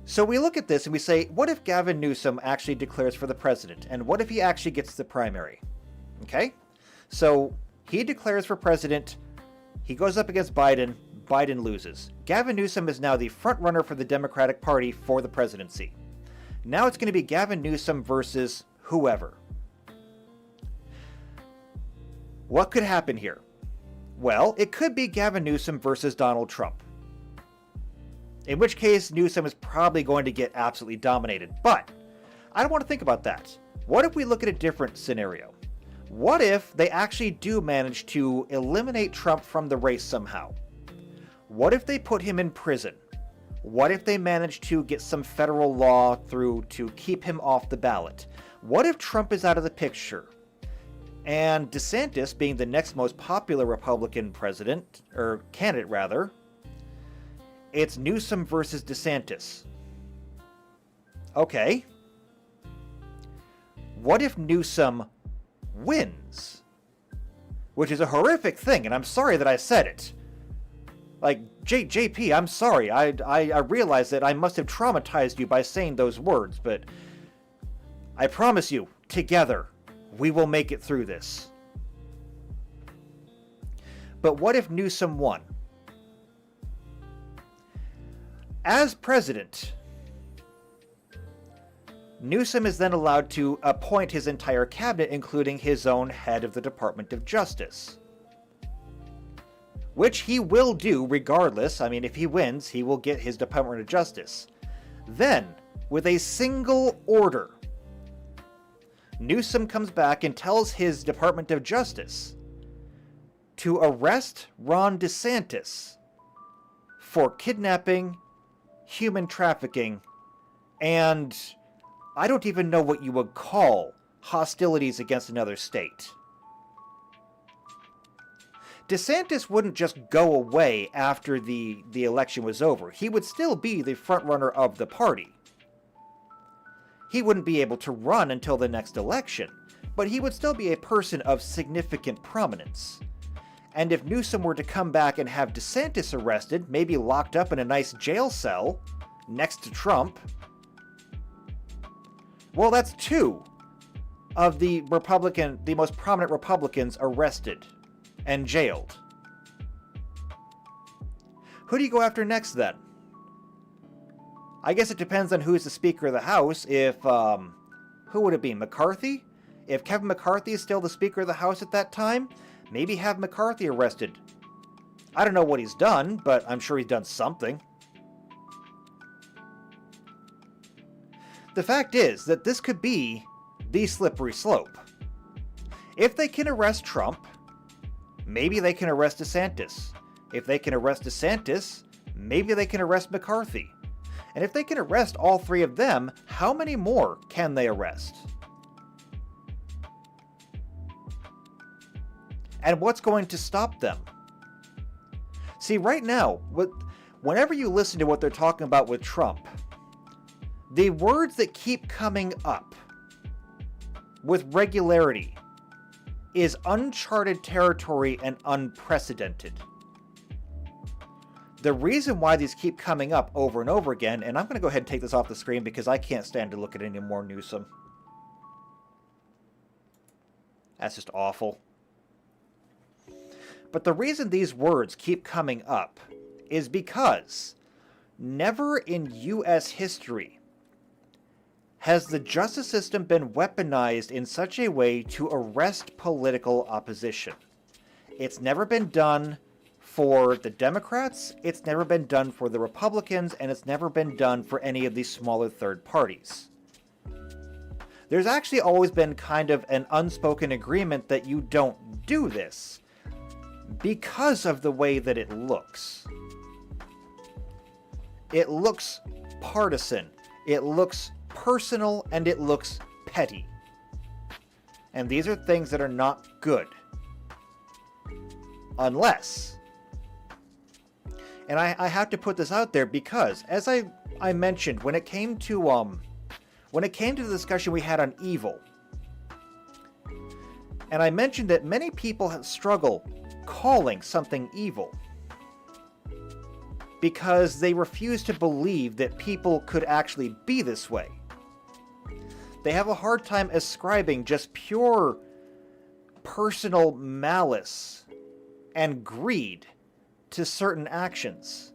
So we look at this and we say, what if Gavin Newsom actually declares for the president? And what if he actually gets the primary? Okay? So he declares for president, he goes up against Biden, Biden loses. Gavin Newsom is now the front runner for the Democratic Party for the presidency. Now it's going to be Gavin Newsom versus whoever. What could happen here? Well, it could be Gavin Newsom versus Donald Trump. In which case, Newsom is probably going to get absolutely dominated. But I don't want to think about that. What if we look at a different scenario? What if they actually do manage to eliminate Trump from the race somehow? What if they put him in prison? What if they manage to get some federal law through to keep him off the ballot? What if Trump is out of the picture? And DeSantis, being the next most popular Republican president, or candidate rather, it's Newsom versus DeSantis. Okay. What if Newsom wins? Which is a horrific thing, and I'm sorry that I said it. Like, JP, I'm sorry. I realize that I must have traumatized you by saying those words, but I promise you, together, we will make it through this. But what if Newsom won? As president, Newsom is then allowed to appoint his entire cabinet, including his own head of the Department of Justice. Which he will do regardless. I mean, if he wins, he will get his Department of Justice. Then, with a single order, Newsom comes back and tells his Department of Justice to arrest Ron DeSantis for kidnapping, human trafficking, and I don't even know what you would call hostilities against another state. DeSantis wouldn't just go away after the election was over. He would still be the frontrunner of the party. He wouldn't be able to run until the next election, but he would still be a person of significant prominence. And if Newsom were to come back and have DeSantis arrested, maybe locked up in a nice jail cell next to Trump, well, that's two of the most prominent Republicans arrested and jailed. Who do you go after next then? I guess it depends on who's the Speaker of the House. If, who would it be? McCarthy? If Kevin McCarthy is still the Speaker of the House at that time, maybe have McCarthy arrested. I don't know what he's done, but I'm sure he's done something. The fact is that this could be the slippery slope. If they can arrest Trump, maybe they can arrest DeSantis. If they can arrest DeSantis, maybe they can arrest McCarthy. And if they can arrest all three of them, how many more can they arrest? And what's going to stop them? See, right now, whenever you listen to what they're talking about with Trump, the words that keep coming up with regularity is uncharted territory and unprecedented. The reason why these keep coming up over and over again, and I'm going to go ahead and take this off the screen because I can't stand to look at any more Newsom. That's just awful. But the reason these words keep coming up is because never in U.S. history has the justice system been weaponized in such a way to arrest political opposition. It's never been done for the Democrats, it's never been done for the Republicans, and it's never been done for any of these smaller third parties. There's actually always been kind of an unspoken agreement that you don't do this because of the way that it looks. It looks partisan, it looks personal, and it looks petty. And these are things that are not good. Unless, and I have to put this out there because, as I mentioned, when it came to the discussion we had on evil, and I mentioned that many people struggle calling something evil because they refuse to believe that people could actually be this way. They have a hard time ascribing just pure personal malice and greed to certain actions.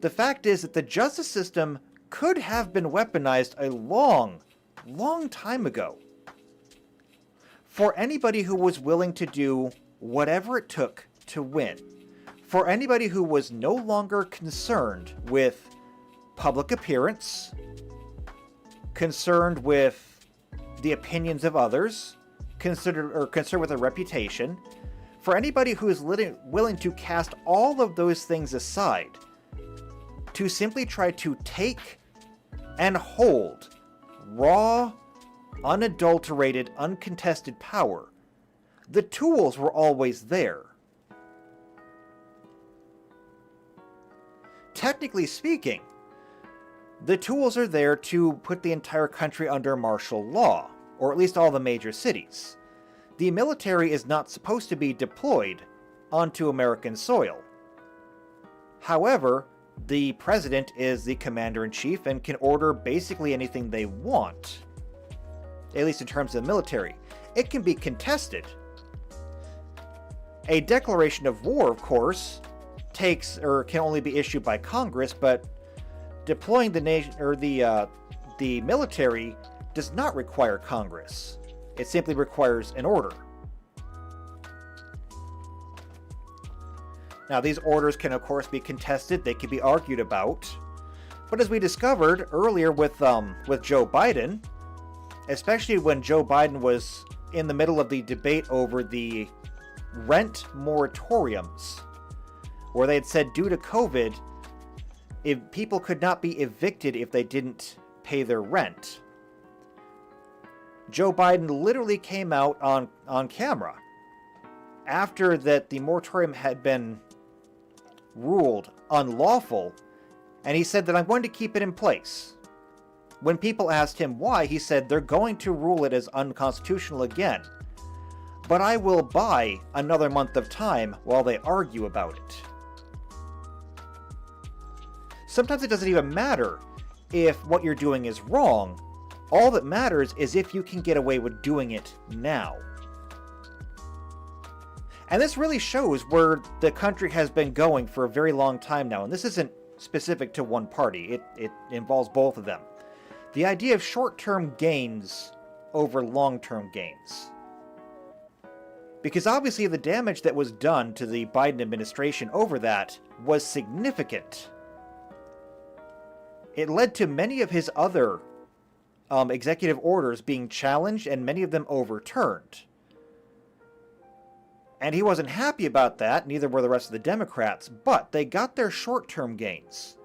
The fact is that the justice system could have been weaponized a long, long time ago for anybody who was willing to do whatever it took to win. For anybody who was no longer concerned with public appearance, concerned with the opinions of others, concerned with their reputation, for anybody who is willing to cast all of those things aside, to simply try to take and hold raw, unadulterated, uncontested power, the tools were always there. Technically speaking, the tools are there to put the entire country under martial law, or at least all the major cities. The military is not supposed to be deployed onto American soil. However, the president is the commander-in-chief and can order basically anything they want, at least in terms of the military. It can be contested. A declaration of war, of course, can only be issued by Congress, but deploying the nation or the military does not require Congress. It simply requires an order. Now, these orders can, of course, be contested. They can be argued about. But as we discovered earlier with Joe Biden, especially when Joe Biden was in the middle of the debate over the rent moratoriums, where they had said due to COVID, if people could not be evicted if they didn't pay their rent. Joe Biden literally came out on camera after that the moratorium had been ruled unlawful, and he said that I'm going to keep it in place. When people asked him why, he said they're going to rule it as unconstitutional again, but I will buy another month of time while they argue about it. Sometimes it doesn't even matter if what you're doing is wrong. All that matters is if you can get away with doing it now. And this really shows where the country has been going for a very long time now. And this isn't specific to one party. It involves both of them. The idea of short-term gains over long-term gains. Because obviously the damage that was done to the Biden administration over that was significant. It led to many of his other executive orders being challenged and many of them overturned. And he wasn't happy about that, neither were the rest of the Democrats, but they got their short-term gains.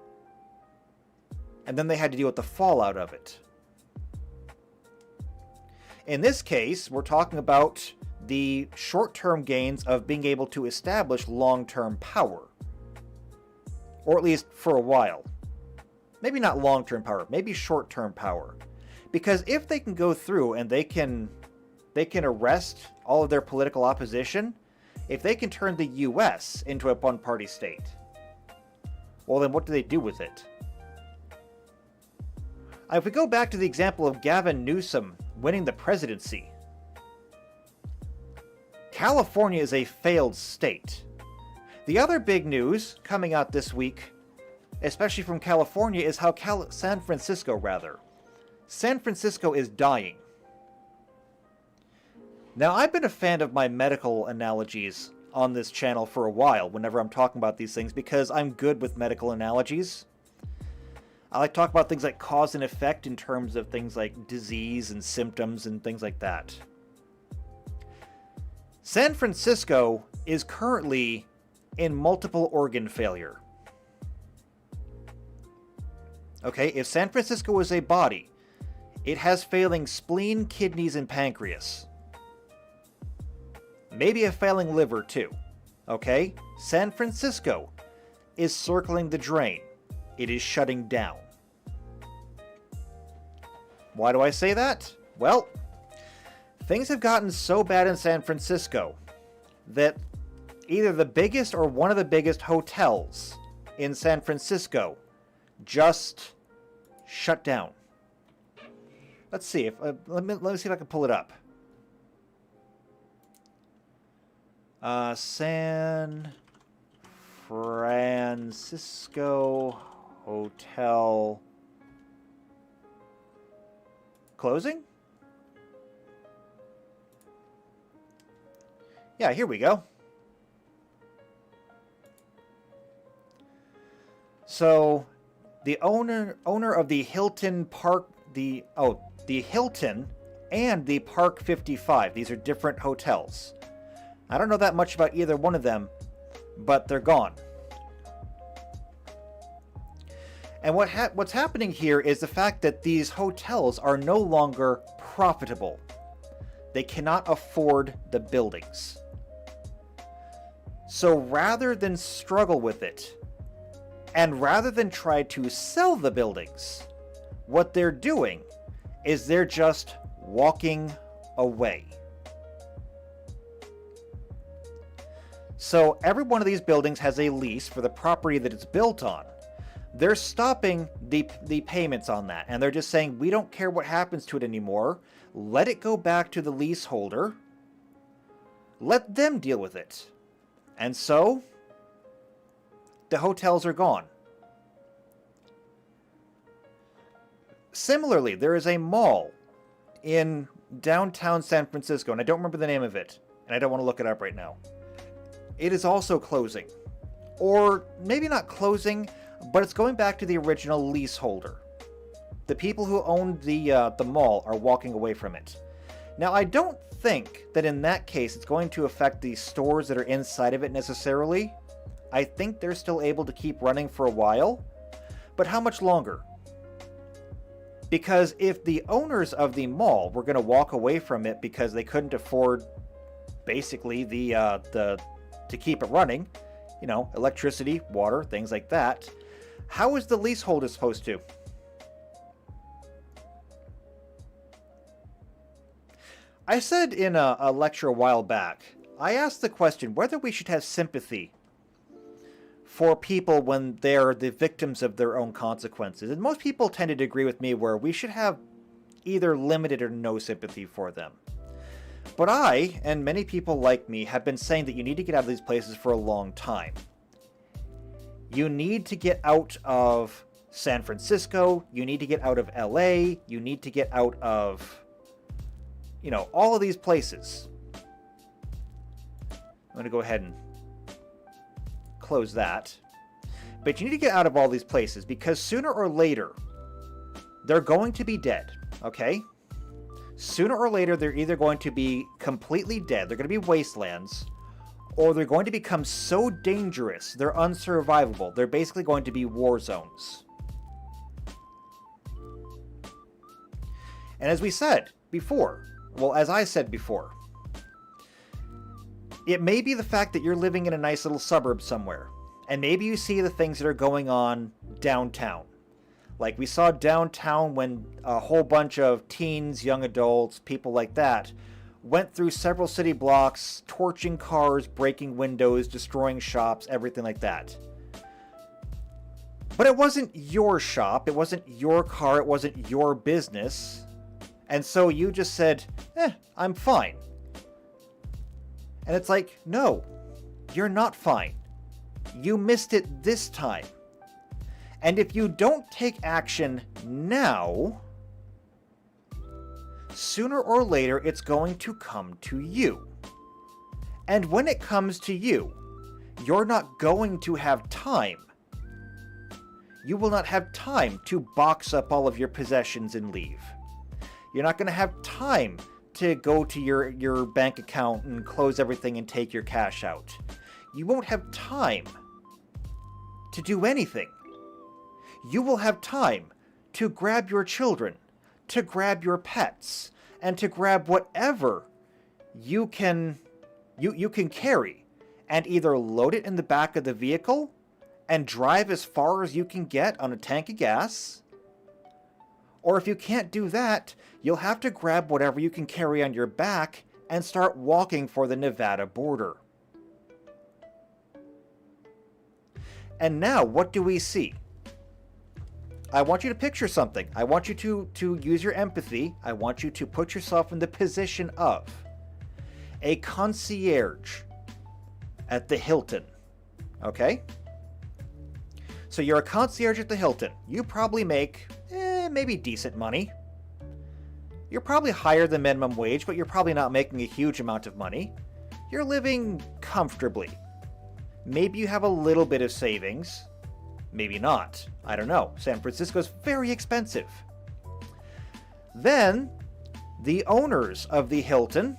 And then they had to deal with the fallout of it. In this case, we're talking about the short-term gains of being able to establish long-term power. Or at least for a while. Maybe not long-term power, maybe short-term power. Because if they can go through and they can arrest all of their political opposition, if they can turn the U.S. into a one-party state, well then what do they do with it? If we go back to the example of Gavin Newsom winning the presidency, California is a failed state. The other big news coming out this week, especially from California, is how San Francisco is dying. Now, I've been a fan of my medical analogies on this channel for a while whenever I'm talking about these things because I'm good with medical analogies. I like to talk about things like cause and effect in terms of things like disease and symptoms and things like that. San Francisco is currently in multiple organ failure. Okay, if San Francisco is a body, it has failing spleen, kidneys, and pancreas. Maybe a failing liver too. Okay, San Francisco is circling the drain. It is shutting down. Why do I say that? Well, things have gotten so bad in San Francisco that either the biggest or one of the biggest hotels in San Francisco just shut down. Let's see if let me see if I can pull it up. San Francisco hotel closing? Yeah, here we go. So, the owner of the Hilton Hilton and the Park 55. These are different hotels. I don't know that much about either one of them, but they're gone. And what's happening here is the fact that these hotels are no longer profitable. They cannot afford the buildings. So rather than struggle with it, and rather than try to sell the buildings, what they're doing is they're just walking away. So every one of these buildings has a lease for the property that it's built on. They're stopping the payments on that, and they're just saying, we don't care what happens to it anymore. Let it go back to the leaseholder. Let them deal with it. And so, the hotels are gone. Similarly, there is a mall in downtown San Francisco, and I don't remember the name of it, and I don't want to look it up right now. It is also closing. Or maybe not closing, but it's going back to the original leaseholder. The people who owned the mall are walking away from it. Now, I don't think that in that case it's going to affect the stores that are inside of it necessarily. I think they're still able to keep running for a while. But how much longer? Because if the owners of the mall were going to walk away from it because they couldn't afford basically to keep it running, you know, electricity, water, things like that, how is the leaseholder supposed to? I said in a lecture a while back, I asked the question whether we should have sympathy for people when they're the victims of their own consequences. And most people tended to agree with me where we should have either limited or no sympathy for them. But I, and many people like me, have been saying that you need to get out of these places for a long time. You need to get out of San Francisco, you need to get out of LA, you need to get out of, you know, all of these places. I'm going to go ahead and close that. But you need to get out of all these places because sooner or later, they're going to be dead, okay? Sooner or later, they're either going to be completely dead, they're going to be wastelands, or they're going to become so dangerous, they're unsurvivable. They're basically going to be war zones. And as we said before, well, as I said before, it may be the fact that you're living in a nice little suburb somewhere, and maybe you see the things that are going on downtown. Like we saw downtown when a whole bunch of teens, young adults, people like that, went through several city blocks, torching cars, breaking windows, destroying shops, everything like that. But it wasn't your shop, it wasn't your car, it wasn't your business. And so you just said, I'm fine. And it's like, no, you're not fine. You missed it this time. And if you don't take action now, sooner or later it's going to come to you. And when it comes to you, you're not going to have time. You will not have time to box up all of your possessions and leave. You're not going to have time to go to your bank account and close everything and take your cash out. You won't have time to do anything. You will have time to grab your children, to grab your pets, and to grab whatever you can carry and either load it in the back of the vehicle and drive as far as you can get on a tank of gas. Or if you can't do that, you'll have to grab whatever you can carry on your back and start walking for the Nevada border. And now, what do we see? I want you to picture something. I want you to use your empathy. I want you to put yourself in the position of a concierge at the Hilton. Okay? So you're a concierge at the Hilton. You probably make maybe decent money. You're probably higher than minimum wage, but you're probably not making a huge amount of money. You're living comfortably. Maybe you have a little bit of savings. Maybe not. I don't know. San Francisco's very expensive. Then, the owners of the Hilton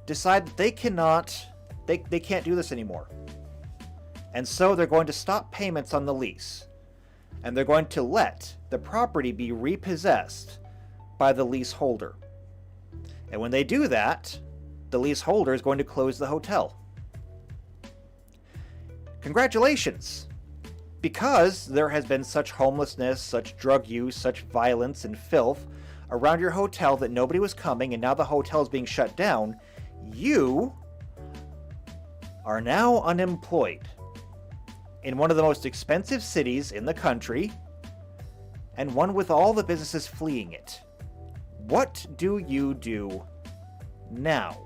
decide that they can't do this anymore. And so they're going to stop payments on the lease. And they're going to let the property be repossessed by the leaseholder. And when they do that, the leaseholder is going to close the hotel. Congratulations! Because there has been such homelessness, such drug use, such violence and filth around your hotel that nobody was coming, and now the hotel is being shut down, you are now unemployed in one of the most expensive cities in the country, and one with all the businesses fleeing it. What do you do now?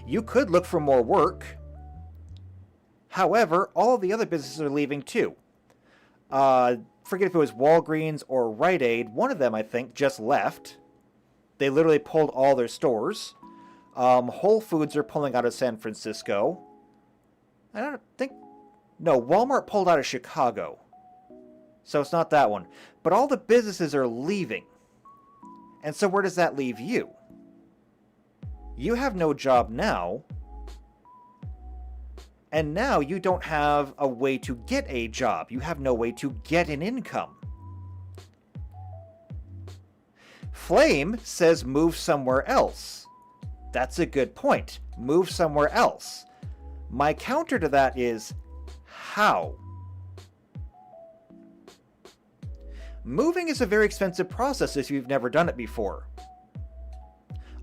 You could look for more work. However, all of the other businesses are leaving too. Forget if it was Walgreens or Rite Aid. One of them, I think, just left. They literally pulled all their stores. Whole Foods are pulling out of San Francisco. I don't think... No, Walmart pulled out of Chicago. So it's not that one. But all the businesses are leaving. And so where does that leave you? You have no job now. And now you don't have a way to get a job. You have no way to get an income. Flame says move somewhere else. That's a good point. Move somewhere else. My counter to that is, how? Moving is a very expensive process if you've never done it before.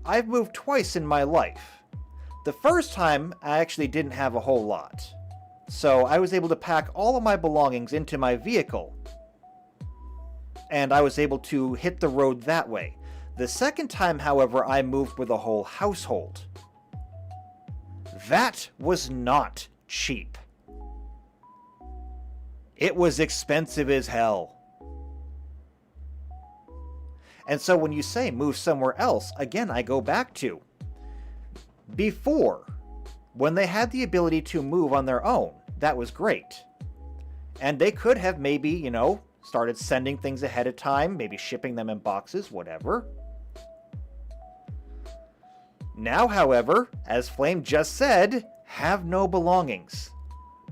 I've moved twice in my life. The first time, I actually didn't have a whole lot. So I was able to pack all of my belongings into my vehicle. And I was able to hit the road that way. The second time, however, I moved with a whole household. That was not cheap. It was expensive as hell. And so when you say move somewhere else, again, I go back to before, when they had the ability to move on their own. That was great. And they could have maybe, started sending things ahead of time, maybe shipping them in boxes, whatever. Now, however, as Flame just said, have no belongings.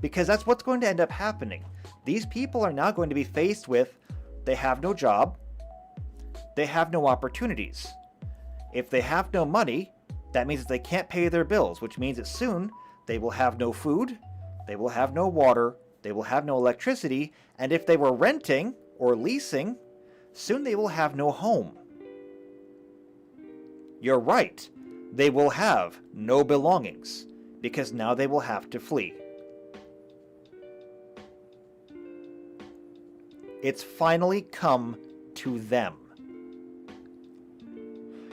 Because that's what's going to end up happening. These people are now going to be faced with, they have no job, they have no opportunities. If they have no money, that means that they can't pay their bills, which means that soon they will have no food, they will have no water, they will have no electricity, and if they were renting or leasing, soon they will have no home. You're right, they will have no belongings, because now they will have to flee. It's finally come to them.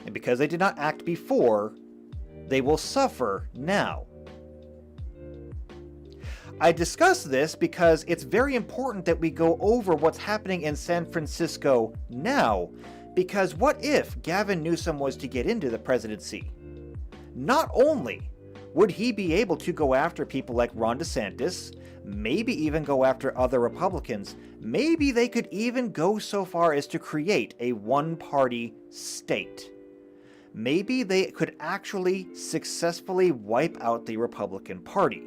And because they did not act before, they will suffer now. I discuss this because it's very important that we go over what's happening in San Francisco now, because what if Gavin Newsom was to get into the presidency? Not only would he be able to go after people like Ron DeSantis, maybe even go after other Republicans, maybe they could even go so far as to create a one-party state. Maybe they could actually successfully wipe out the Republican Party.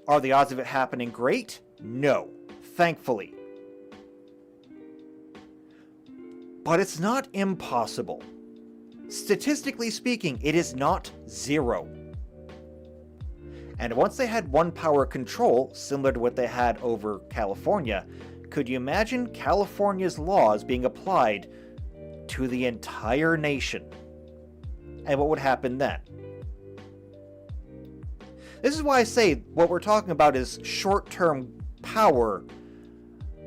Are the odds of it happening great? No, thankfully. But it's not impossible. Statistically speaking, it is not zero. And once they had one power control, similar to what they had over California, could you imagine California's laws being applied to the entire nation? And what would happen then? This is why I say what we're talking about is short-term power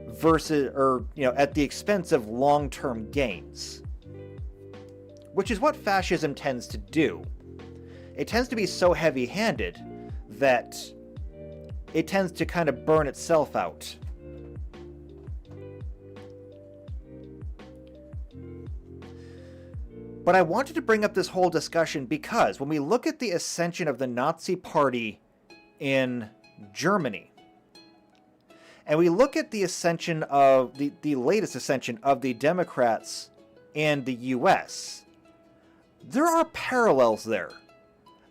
versus, at the expense of long-term gains. Which is what fascism tends to do. It tends to be so heavy-handed that it tends to kind of burn itself out. But I wanted to bring up this whole discussion because when we look at the ascension of the Nazi Party in Germany, and we look at the ascension of the latest ascension of the Democrats in the US, there are parallels there.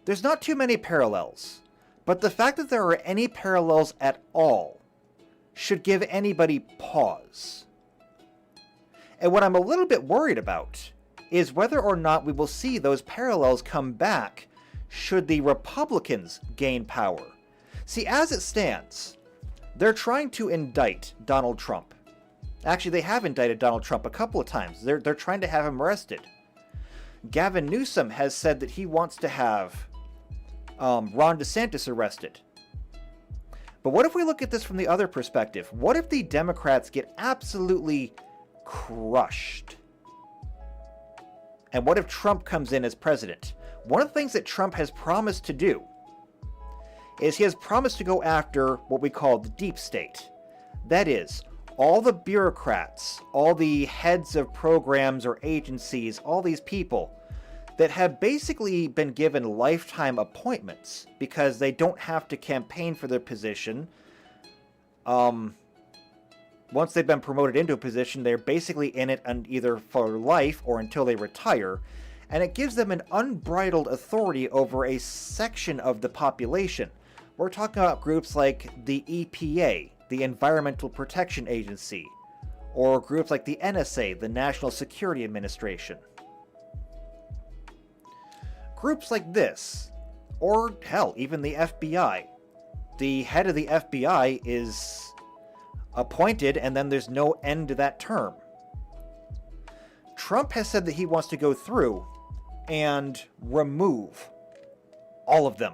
There's not too many parallels, but the fact that there are any parallels at all should give anybody pause. And what I'm a little bit worried about is whether or not we will see those parallels come back should the Republicans gain power. See, as it stands, they're trying to indict Donald Trump. Actually, they have indicted Donald Trump a couple of times. They're trying to have him arrested. Gavin Newsom has said that he wants to have Ron DeSantis arrested. But what if we look at this from the other perspective? What if the Democrats get absolutely crushed? And what if Trump comes in as president? One of the things that Trump has promised to do is he has promised to go after what we call the deep state. That is, all the bureaucrats, all the heads of programs or agencies, all these people that have basically been given lifetime appointments because they don't have to campaign for their position. Once they've been promoted into a position, they're basically in it either for life or until they retire, and it gives them an unbridled authority over a section of the population. We're talking about groups like the EPA, the Environmental Protection Agency, or groups like the NSA, the National Security Administration. Groups like this, or hell, even the FBI. The head of the FBI is appointed, and then there's no end to that term. Trump has said that he wants to go through and remove all of them.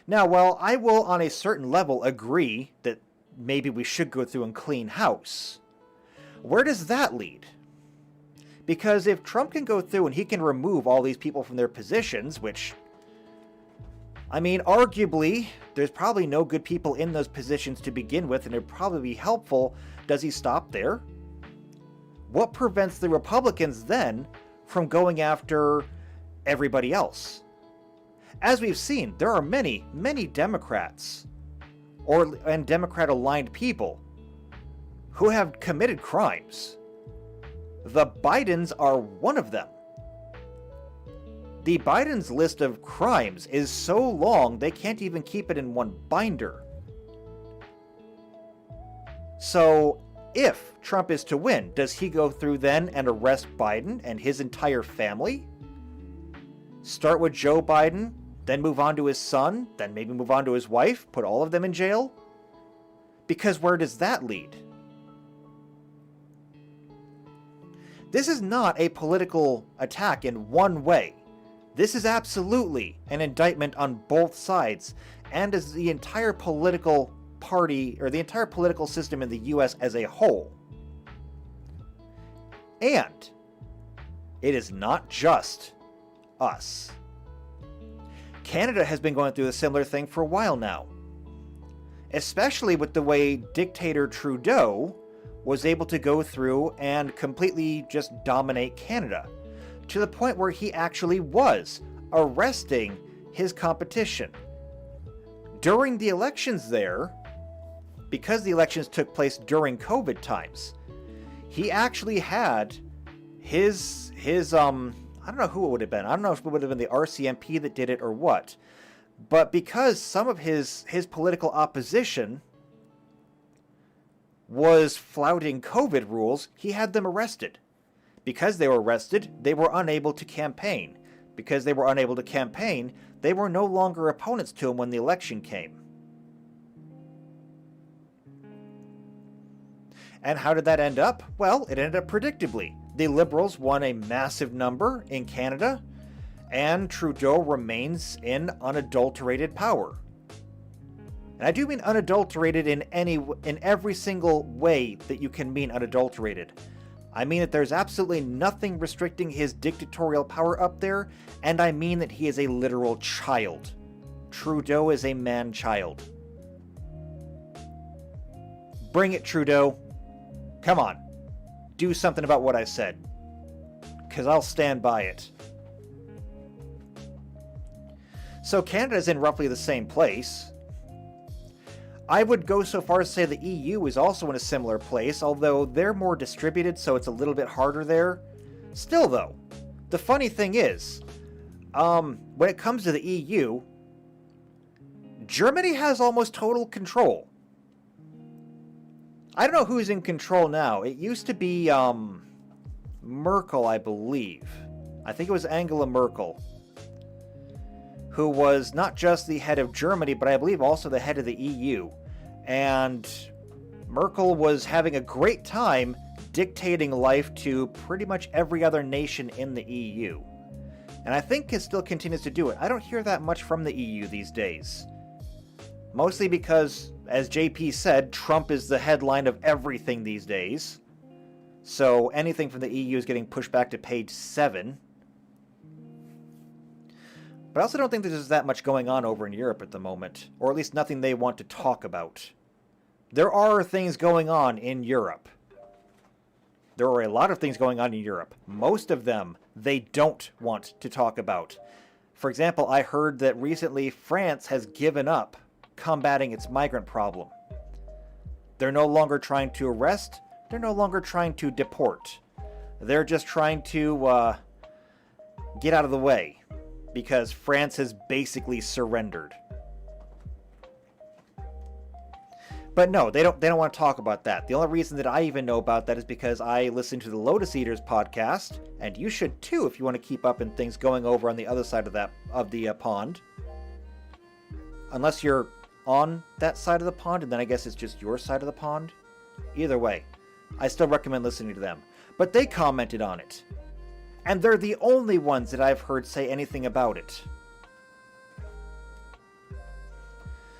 Now, while I will on a certain level agree that maybe we should go through and clean house, where does that lead? Because if Trump can go through and he can remove all these people from their positions, which, I mean, arguably, there's probably no good people in those positions to begin with, and it'd probably be helpful. Does he stop there? What prevents the Republicans then from going after everybody else? As we've seen, there are many, many Democrats and Democrat-aligned people who have committed crimes. The Bidens are one of them. The Biden's list of crimes is so long they can't even keep it in one binder. So, if Trump is to win, does he go through then and arrest Biden and his entire family? Start with Joe Biden, then move on to his son, then maybe move on to his wife, put all of them in jail? Because where does that lead? This is not a political attack in one way. This is absolutely an indictment on both sides, and as the entire political party, or the entire political system in the US as a whole. And it is not just us. Canada has been going through a similar thing for a while now, especially with the way dictator Trudeau was able to go through and completely just dominate Canada, to the point where he actually was arresting his competition. During the elections there, because the elections took place during COVID times, he actually had his I don't know who it would have been. I don't know if it would have been the RCMP that did it or what. But because some of his political opposition was flouting COVID rules, he had them arrested. Because they were arrested, they were unable to campaign. Because they were unable to campaign, they were no longer opponents to him when the election came. And how did that end up? Well, it ended up predictably. The Liberals won a massive number in Canada, and Trudeau remains in unadulterated power. And I do mean unadulterated in every single way that you can mean unadulterated. I mean that there's absolutely nothing restricting his dictatorial power up there, and I mean that he is a literal child. Trudeau is a man-child. Bring it, Trudeau. Come on. Do something about what I said. Because I'll stand by it. So Canada's in roughly the same place. I would go so far as to say the EU is also in a similar place, although they're more distributed, so it's a little bit harder there. Still, though, the funny thing is, when it comes to the EU, Germany has almost total control. I don't know who's in control now. It used to be, Merkel, I believe. I think it was Angela Merkel, who was not just the head of Germany, but I believe also the head of the EU. And Merkel was having a great time dictating life to pretty much every other nation in the EU. And I think it still continues to do it. I don't hear that much from the EU these days. Mostly because, as JP said, Trump is the headline of everything these days. So anything from the EU is getting pushed back to page 7. But I also don't think there's that much going on over in Europe at the moment. Or at least nothing they want to talk about. There are things going on in Europe. There are a lot of things going on in Europe. Most of them they don't want to talk about. For example, I heard that recently France has given up combating its migrant problem. They're no longer trying to arrest. They're no longer trying to deport. They're just trying to get out of the way because France has basically surrendered. But no, they don't want to talk about that. The only reason that I even know about that is because I listen to the Lotus Eaters podcast, and you should too if you want to keep up in things going over on the other side of the pond. Unless you're on that side of the pond, and then I guess it's just your side of the pond. Either way, I still recommend listening to them. But they commented on it. And they're the only ones that I've heard say anything about it.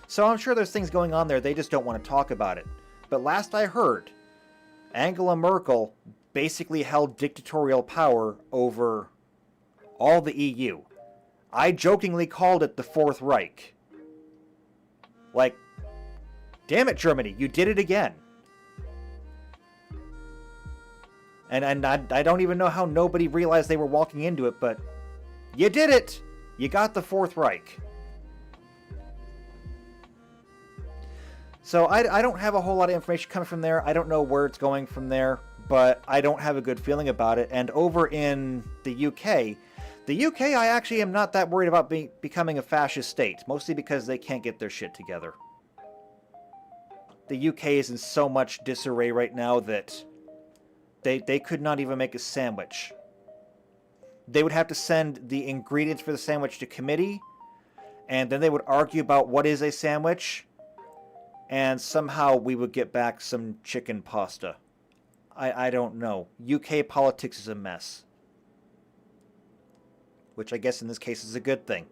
So I'm sure there's things going on there, they just don't want to talk about it. But last I heard, Angela Merkel basically held dictatorial power over all the EU. I jokingly called it the Fourth Reich. Like, damn it, Germany, you did it again. And I don't even know how nobody realized they were walking into it, but you did it! You got the Fourth Reich. So I don't have a whole lot of information coming from there. I don't know where it's going from there, but I don't have a good feeling about it. And over in the UK, I actually am not that worried about becoming a fascist state, mostly because they can't get their shit together. The UK is in so much disarray right now that they could not even make a sandwich. They would have to send the ingredients for the sandwich to committee, and then they would argue about what is a sandwich, and somehow we would get back some chicken pasta. I don't know. UK politics is a mess. Which I guess in this case is a good thing.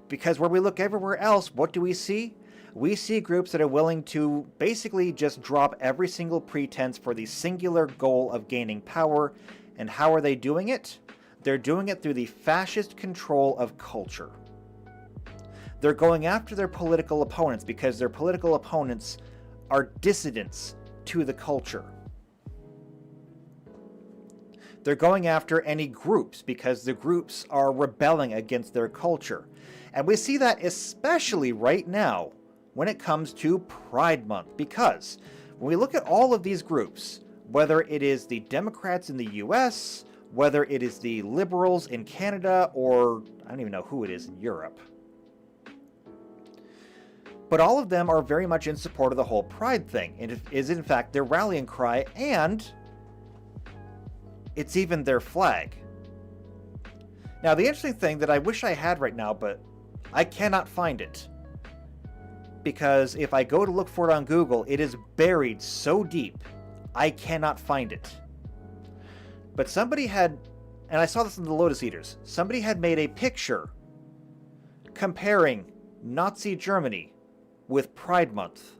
Because where we look everywhere else, what do we see? We see groups that are willing to basically just drop every single pretense for the singular goal of gaining power. And how are they doing it? They're doing it through the fascist control of culture. They're going after their political opponents because their political opponents are dissidents to the culture. They're going after any groups because the groups are rebelling against their culture. And we see that especially right now when it comes to Pride Month, because when we look at all of these groups, whether it is the Democrats in the US, whether it is the liberals in Canada, or I don't even know who it is in Europe, but all of them are very much in support of the whole Pride thing. It is in fact their rallying cry, and it's even their flag. Now, the interesting thing that I wish I had right now, but I cannot find it, because if I go to look for it on Google, it is buried so deep, I cannot find it. But somebody had, and I saw this in the Lotus Eaters, somebody had made a picture comparing Nazi Germany with Pride Month.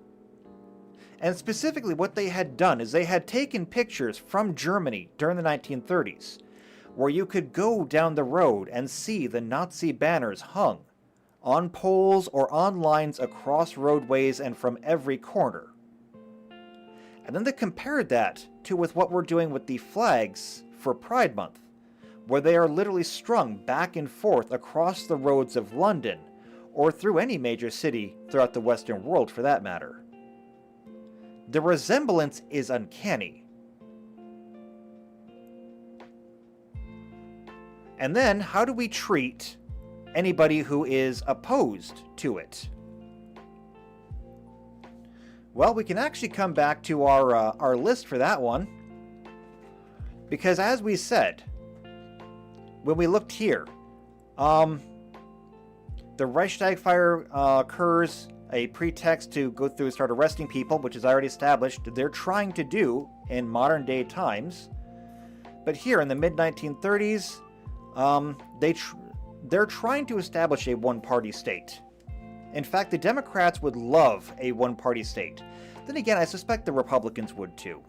And specifically what they had done is they had taken pictures from Germany during the 1930s, where you could go down the road and see the Nazi banners hung on poles or on lines across roadways and from every corner. And then they compared that to with what we're doing with the flags for Pride Month, where they are literally strung back and forth across the roads of London, or through any major city throughout the Western world for that matter. The resemblance is uncanny. And then, how do we treat anybody who is opposed to it? Well, we can actually come back to our list for that one. Because as we said, when we looked here, the Reichstag fire occurs, a pretext to go through and start arresting people, which is already established they're trying to do in modern day times. But here in the mid-1930s, they're trying to establish a one-party state. In fact, the Democrats would love a one-party state. Then again, I suspect the Republicans would too.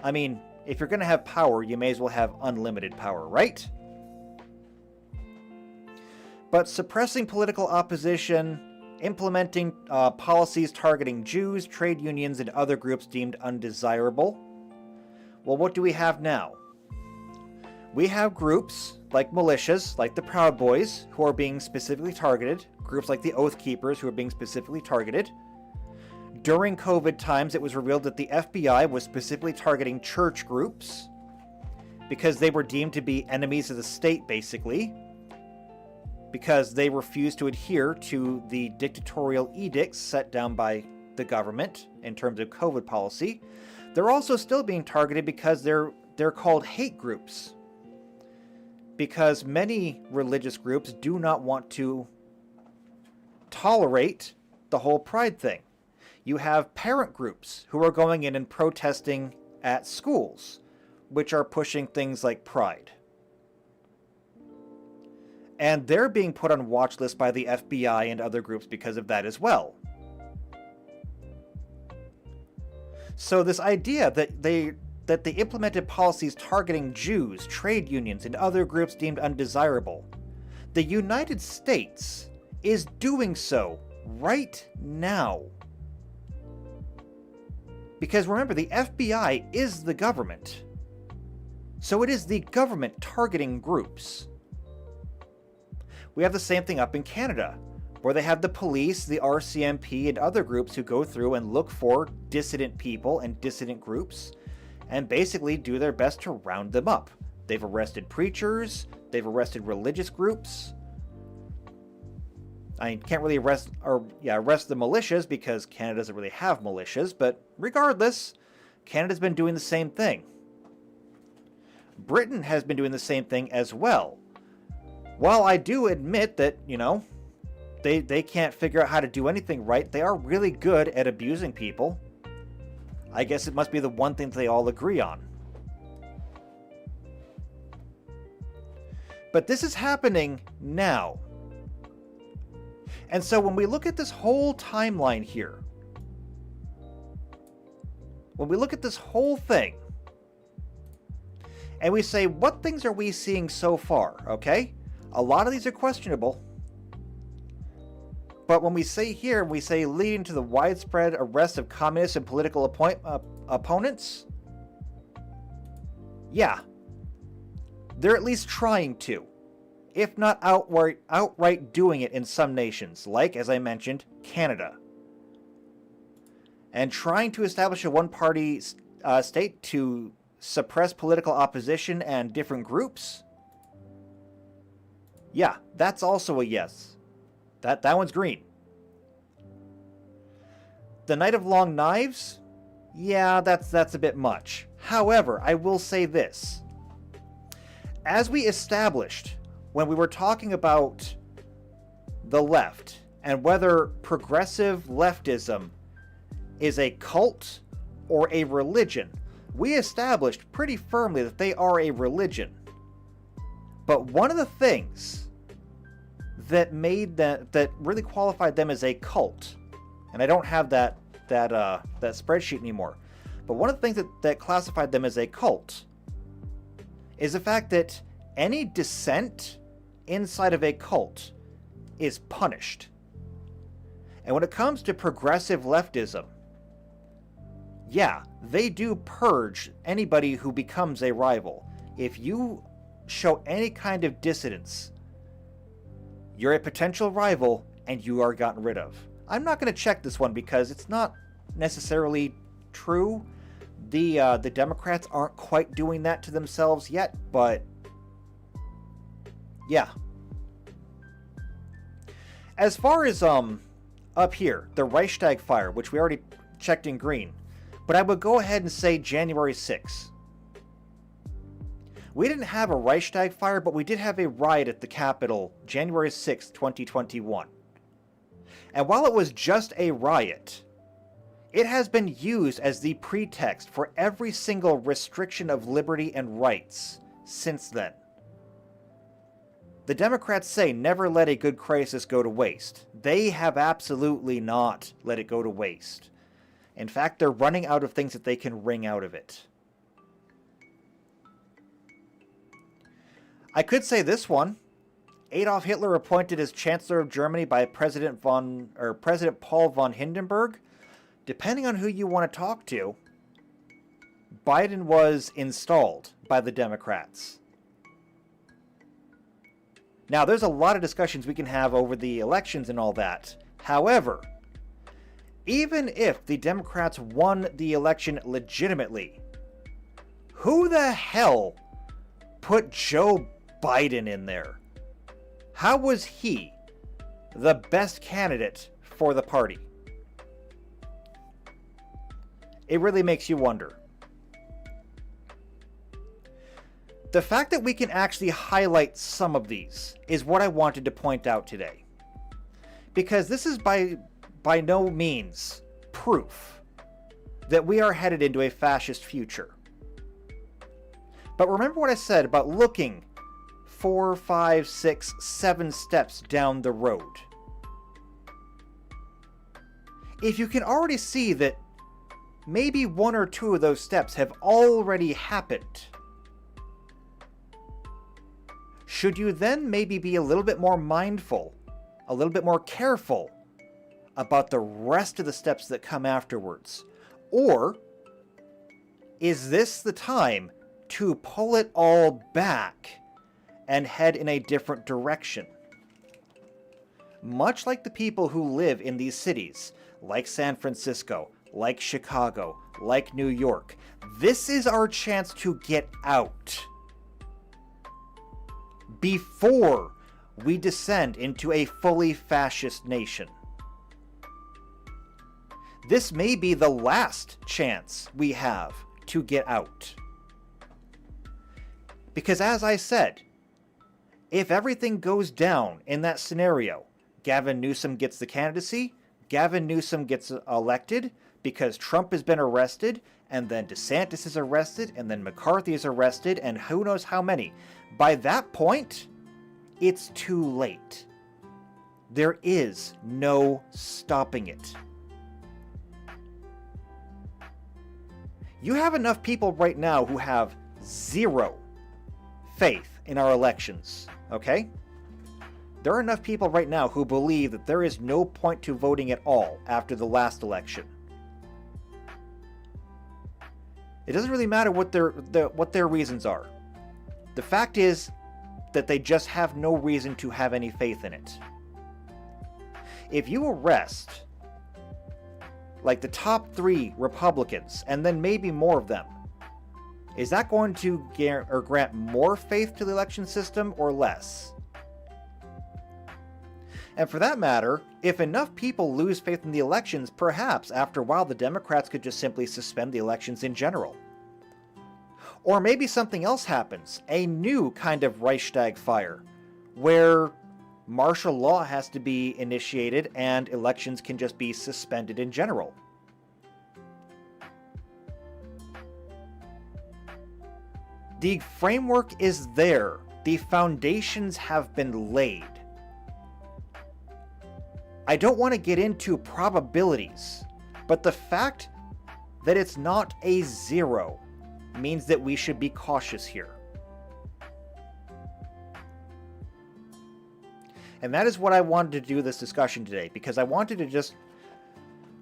I mean, if you're going to have power, you may as well have unlimited power, right? But suppressing political opposition, implementing policies targeting Jews, trade unions, and other groups deemed undesirable. Well, what do we have now? We have groups like militias, like the Proud Boys, who are being specifically targeted. Groups like the Oath Keepers, who are being specifically targeted. During COVID times, it was revealed that the FBI was specifically targeting church groups because they were deemed to be enemies of the state, basically, because they refused to adhere to the dictatorial edicts set down by the government in terms of COVID policy. They're also still being targeted because they're called hate groups, because many religious groups do not want to tolerate the whole pride thing. You have parent groups who are going in and protesting at schools, which are pushing things like pride. And they're being put on watch lists by the FBI and other groups because of that as well. So this idea that they implemented policies targeting Jews, trade unions, and other groups deemed undesirable, the United States is doing so right now. Because remember, the FBI is the government. So it is the government targeting groups. We have the same thing up in Canada, where they have the police, the RCMP, and other groups who go through and look for dissident people and dissident groups and basically do their best to round them up. They've arrested preachers, they've arrested religious groups. I can't really arrest the militias because Canada doesn't really have militias, but regardless, Canada's been doing the same thing. Britain has been doing the same thing as well. While I do admit that, they can't figure out how to do anything right, they are really good at abusing people. I guess it must be the one thing they all agree on. But this is happening now. And so when we look at this whole timeline here, when we look at this whole thing, and we say, what things are we seeing so far, okay? A lot of these are questionable. But when we say here, we say leading to the widespread arrest of communist and political opponents, yeah, they're at least trying to, if not outright doing it in some nations, like, as I mentioned, Canada. And trying to establish a one-party state to suppress political opposition and different groups, yeah, that's also a yes. That one's green. The Night of Long Knives? Yeah, that's a bit much. However, I will say this. As we established when we were talking about the left and whether progressive leftism is a cult or a religion, we established pretty firmly that they are a religion. But one of the things that really qualified them as a cult, and I don't have that spreadsheet anymore, but one of the things that classified them as a cult is the fact that any dissent inside of a cult is punished. And when it comes to progressive leftism, yeah, they do purge anybody who becomes a rival. If you show any kind of dissidence, you're a potential rival and you are gotten rid of. I'm not going to check this one because it's not necessarily true. The Democrats aren't quite doing that to themselves yet, but yeah. As far as up here, the Reichstag fire, which we already checked in green, but I would go ahead and say January 6th. We didn't have a Reichstag fire, but we did have a riot at the Capitol January 6th, 2021. And while it was just a riot, it has been used as the pretext for every single restriction of liberty and rights since then. The Democrats say never let a good crisis go to waste. They have absolutely not let it go to waste. In fact, they're running out of things that they can wring out of it. I could say this one. Adolf Hitler appointed as Chancellor of Germany by President Paul von Hindenburg. Depending on who you want to talk to, Biden was installed by the Democrats. Now, there's a lot of discussions we can have over the elections and all that. However, even if the Democrats won the election legitimately, who the hell put Joe Biden in there? How was he the best candidate for the party? It really makes you wonder. The fact that we can actually highlight some of these is what I wanted to point out today. Because this is by no means proof that we are headed into a fascist future. But remember what I said about looking 4, 5, 6, 7 steps down the road. If you can already see that maybe 1 or 2 of those steps have already happened, should you then maybe be a little bit more mindful, a little bit more careful about the rest of the steps that come afterwards? Or is this the time to pull it all back and head in a different direction? Much like the people who live in these cities, like San Francisco, like Chicago, like New York, this is our chance to get out before we descend into a fully fascist nation. This may be the last chance we have to get out. Because as I said, if everything goes down in that scenario, Gavin Newsom gets the candidacy, Gavin Newsom gets elected because Trump has been arrested, and then DeSantis is arrested, and then McCarthy is arrested, and who knows how many. By that point, it's too late. There is no stopping it. You have enough people right now who have zero faith in our elections, okay? There are enough people right now who believe that there is no point to voting at all after the last election. It doesn't really matter what their reasons are. The fact is that they just have no reason to have any faith in it. If you arrest like the top 3 Republicans and then maybe more of them, is that going to grant more faith to the election system or less? And for that matter, if enough people lose faith in the elections, perhaps after a while the Democrats could just simply suspend the elections in general. Or maybe something else happens, a new kind of Reichstag fire, where martial law has to be initiated and elections can just be suspended in general. The framework is there. The foundations have been laid. I don't want to get into probabilities, but the fact that it's not a 0 means that we should be cautious here. And that is what I wanted to do this discussion today, because I wanted to just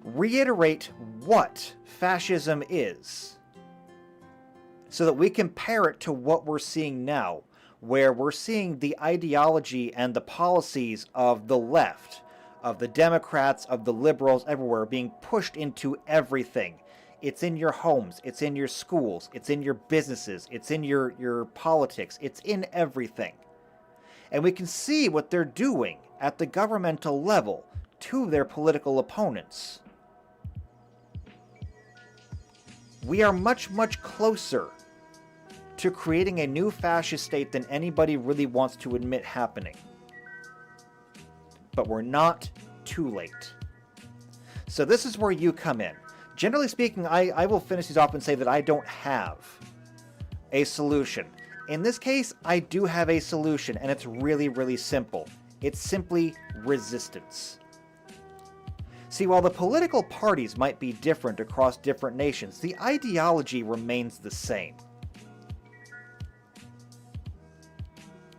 reiterate what fascism is, so that we compare it to what we're seeing now, where we're seeing the ideology and the policies of the left, of the Democrats, of the liberals everywhere being pushed into everything. It's in your homes, it's in your schools, it's in your businesses, it's in your politics, it's in everything. And we can see what they're doing at the governmental level to their political opponents. We are much, much closer to creating a new fascist state than anybody really wants to admit happening. But we're not too late. So this is where you come in. Generally speaking, I will finish these off and say that I don't have a solution. In this case, I do have a solution, and it's really, really simple. It's simply resistance. See, while the political parties might be different across different nations, the ideology remains the same.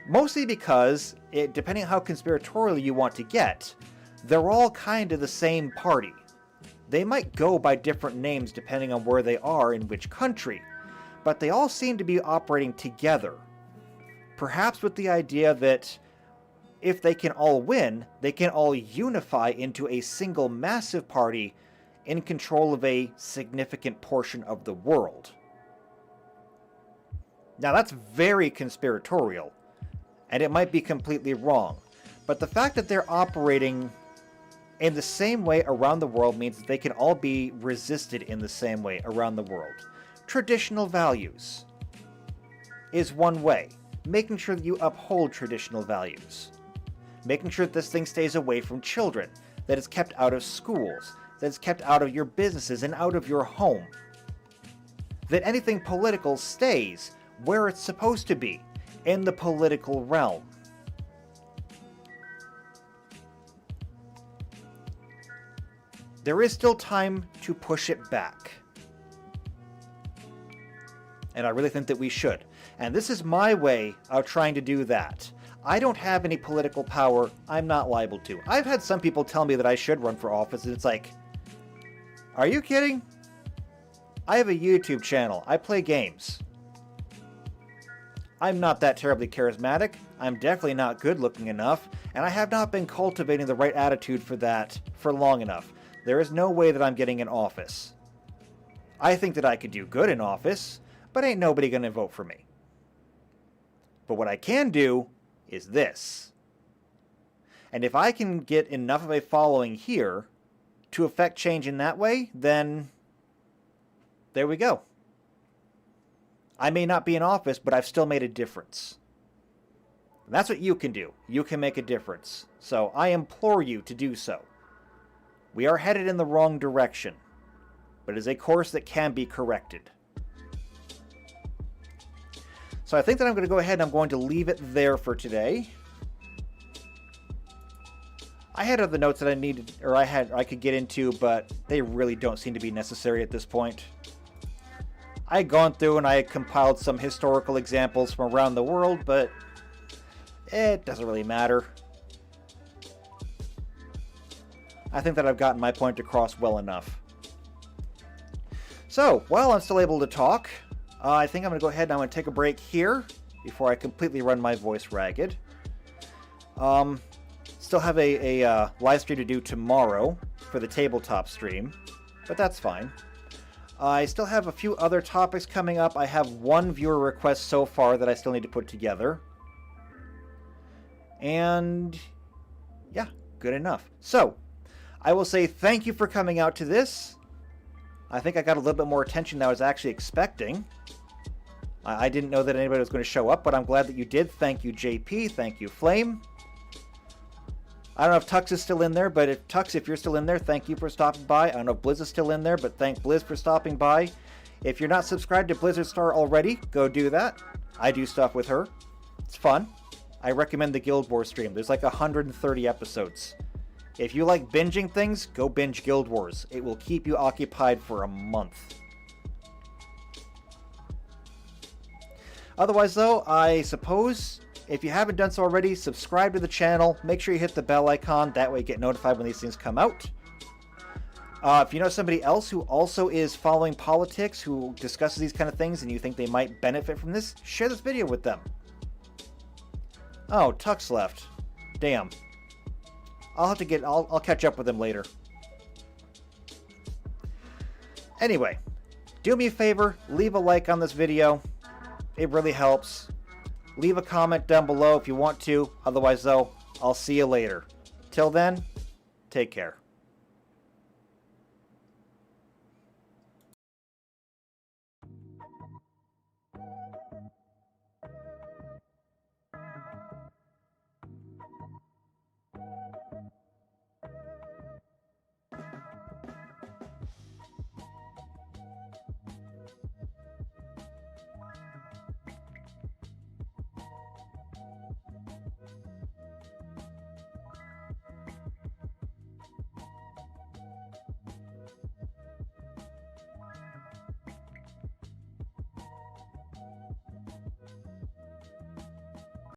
Mostly because, depending on how conspiratorial you want to get, they're all kind of the same party. They might go by different names depending on where they are in which country, but they all seem to be operating together. Perhaps with the idea that if they can all win, they can all unify into a single massive party in control of a significant portion of the world. Now that's very conspiratorial, and it might be completely wrong, but the fact that they're operating in the same way around the world means that they can all be resisted in the same way around the world. Traditional values is one way. Making sure that you uphold traditional values. Making sure that this thing stays away from children, that it's kept out of schools, that it's kept out of your businesses and out of your home. That anything political stays where it's supposed to be, in the political realm. There is still time to push it back. And I really think that we should. And this is my way of trying to do that. I don't have any political power. I'm not liable to. I've had some people tell me that I should run for office, and it's like, are you kidding? I have a YouTube channel. I play games. I'm not that terribly charismatic. I'm definitely not good looking enough, and I have not been cultivating the right attitude for that for long enough. There is no way that I'm getting in office. I think that I could do good in office, but ain't nobody gonna vote for me. But what I can do is this. And if I can get enough of a following here to affect change in that way, then there we go. I may not be in office, but I've still made a difference. And that's what you can do. You can make a difference. So I implore you to do so. We are headed in the wrong direction, but it is a course that can be corrected. So I think that I'm going to go ahead and I'm going to leave it there for today. I had other notes that I needed, or I could get into, but they really don't seem to be necessary at this point. I had gone through and I had compiled some historical examples from around the world, but it doesn't really matter. I think that I've gotten my point across well enough. So, while I'm still able to talk, I think I'm going to go ahead and I'm going to take a break here before I completely run my voice ragged. Still have a live stream to do tomorrow for the tabletop stream, but that's fine. I still have a few other topics coming up. I have one viewer request so far that I still need to put together. And yeah, good enough. So, I will say thank you for coming out to this. I think I got a little bit more attention than I was actually expecting. I didn't know that anybody was going to show up, but I'm glad that you did. Thank you, JP. Thank you, Flame. I don't know if Tux is still in there, but if you're still in there, thank you for stopping by. I don't know if Blizz is still in there, but thank Blizz for stopping by. If you're not subscribed to Blizzard Star already, go do that. I do stuff with her. It's fun. I recommend the Guild Wars stream. There's like 130 episodes. If you like binging things, go binge Guild Wars. It will keep you occupied for a month. Otherwise, though, I suppose, if you haven't done so already, subscribe to the channel. Make sure you hit the bell icon. That way you get notified when these things come out. If you know somebody else who also is following politics, who discusses these kind of things, and you think they might benefit from this, share this video with them. Oh, Tux left. Damn. I'll catch up with him later. Anyway, Do me a favor, leave a like on this video. It really helps. Leave a comment down below if you want to. Otherwise, though, I'll see you later. Till then, take care.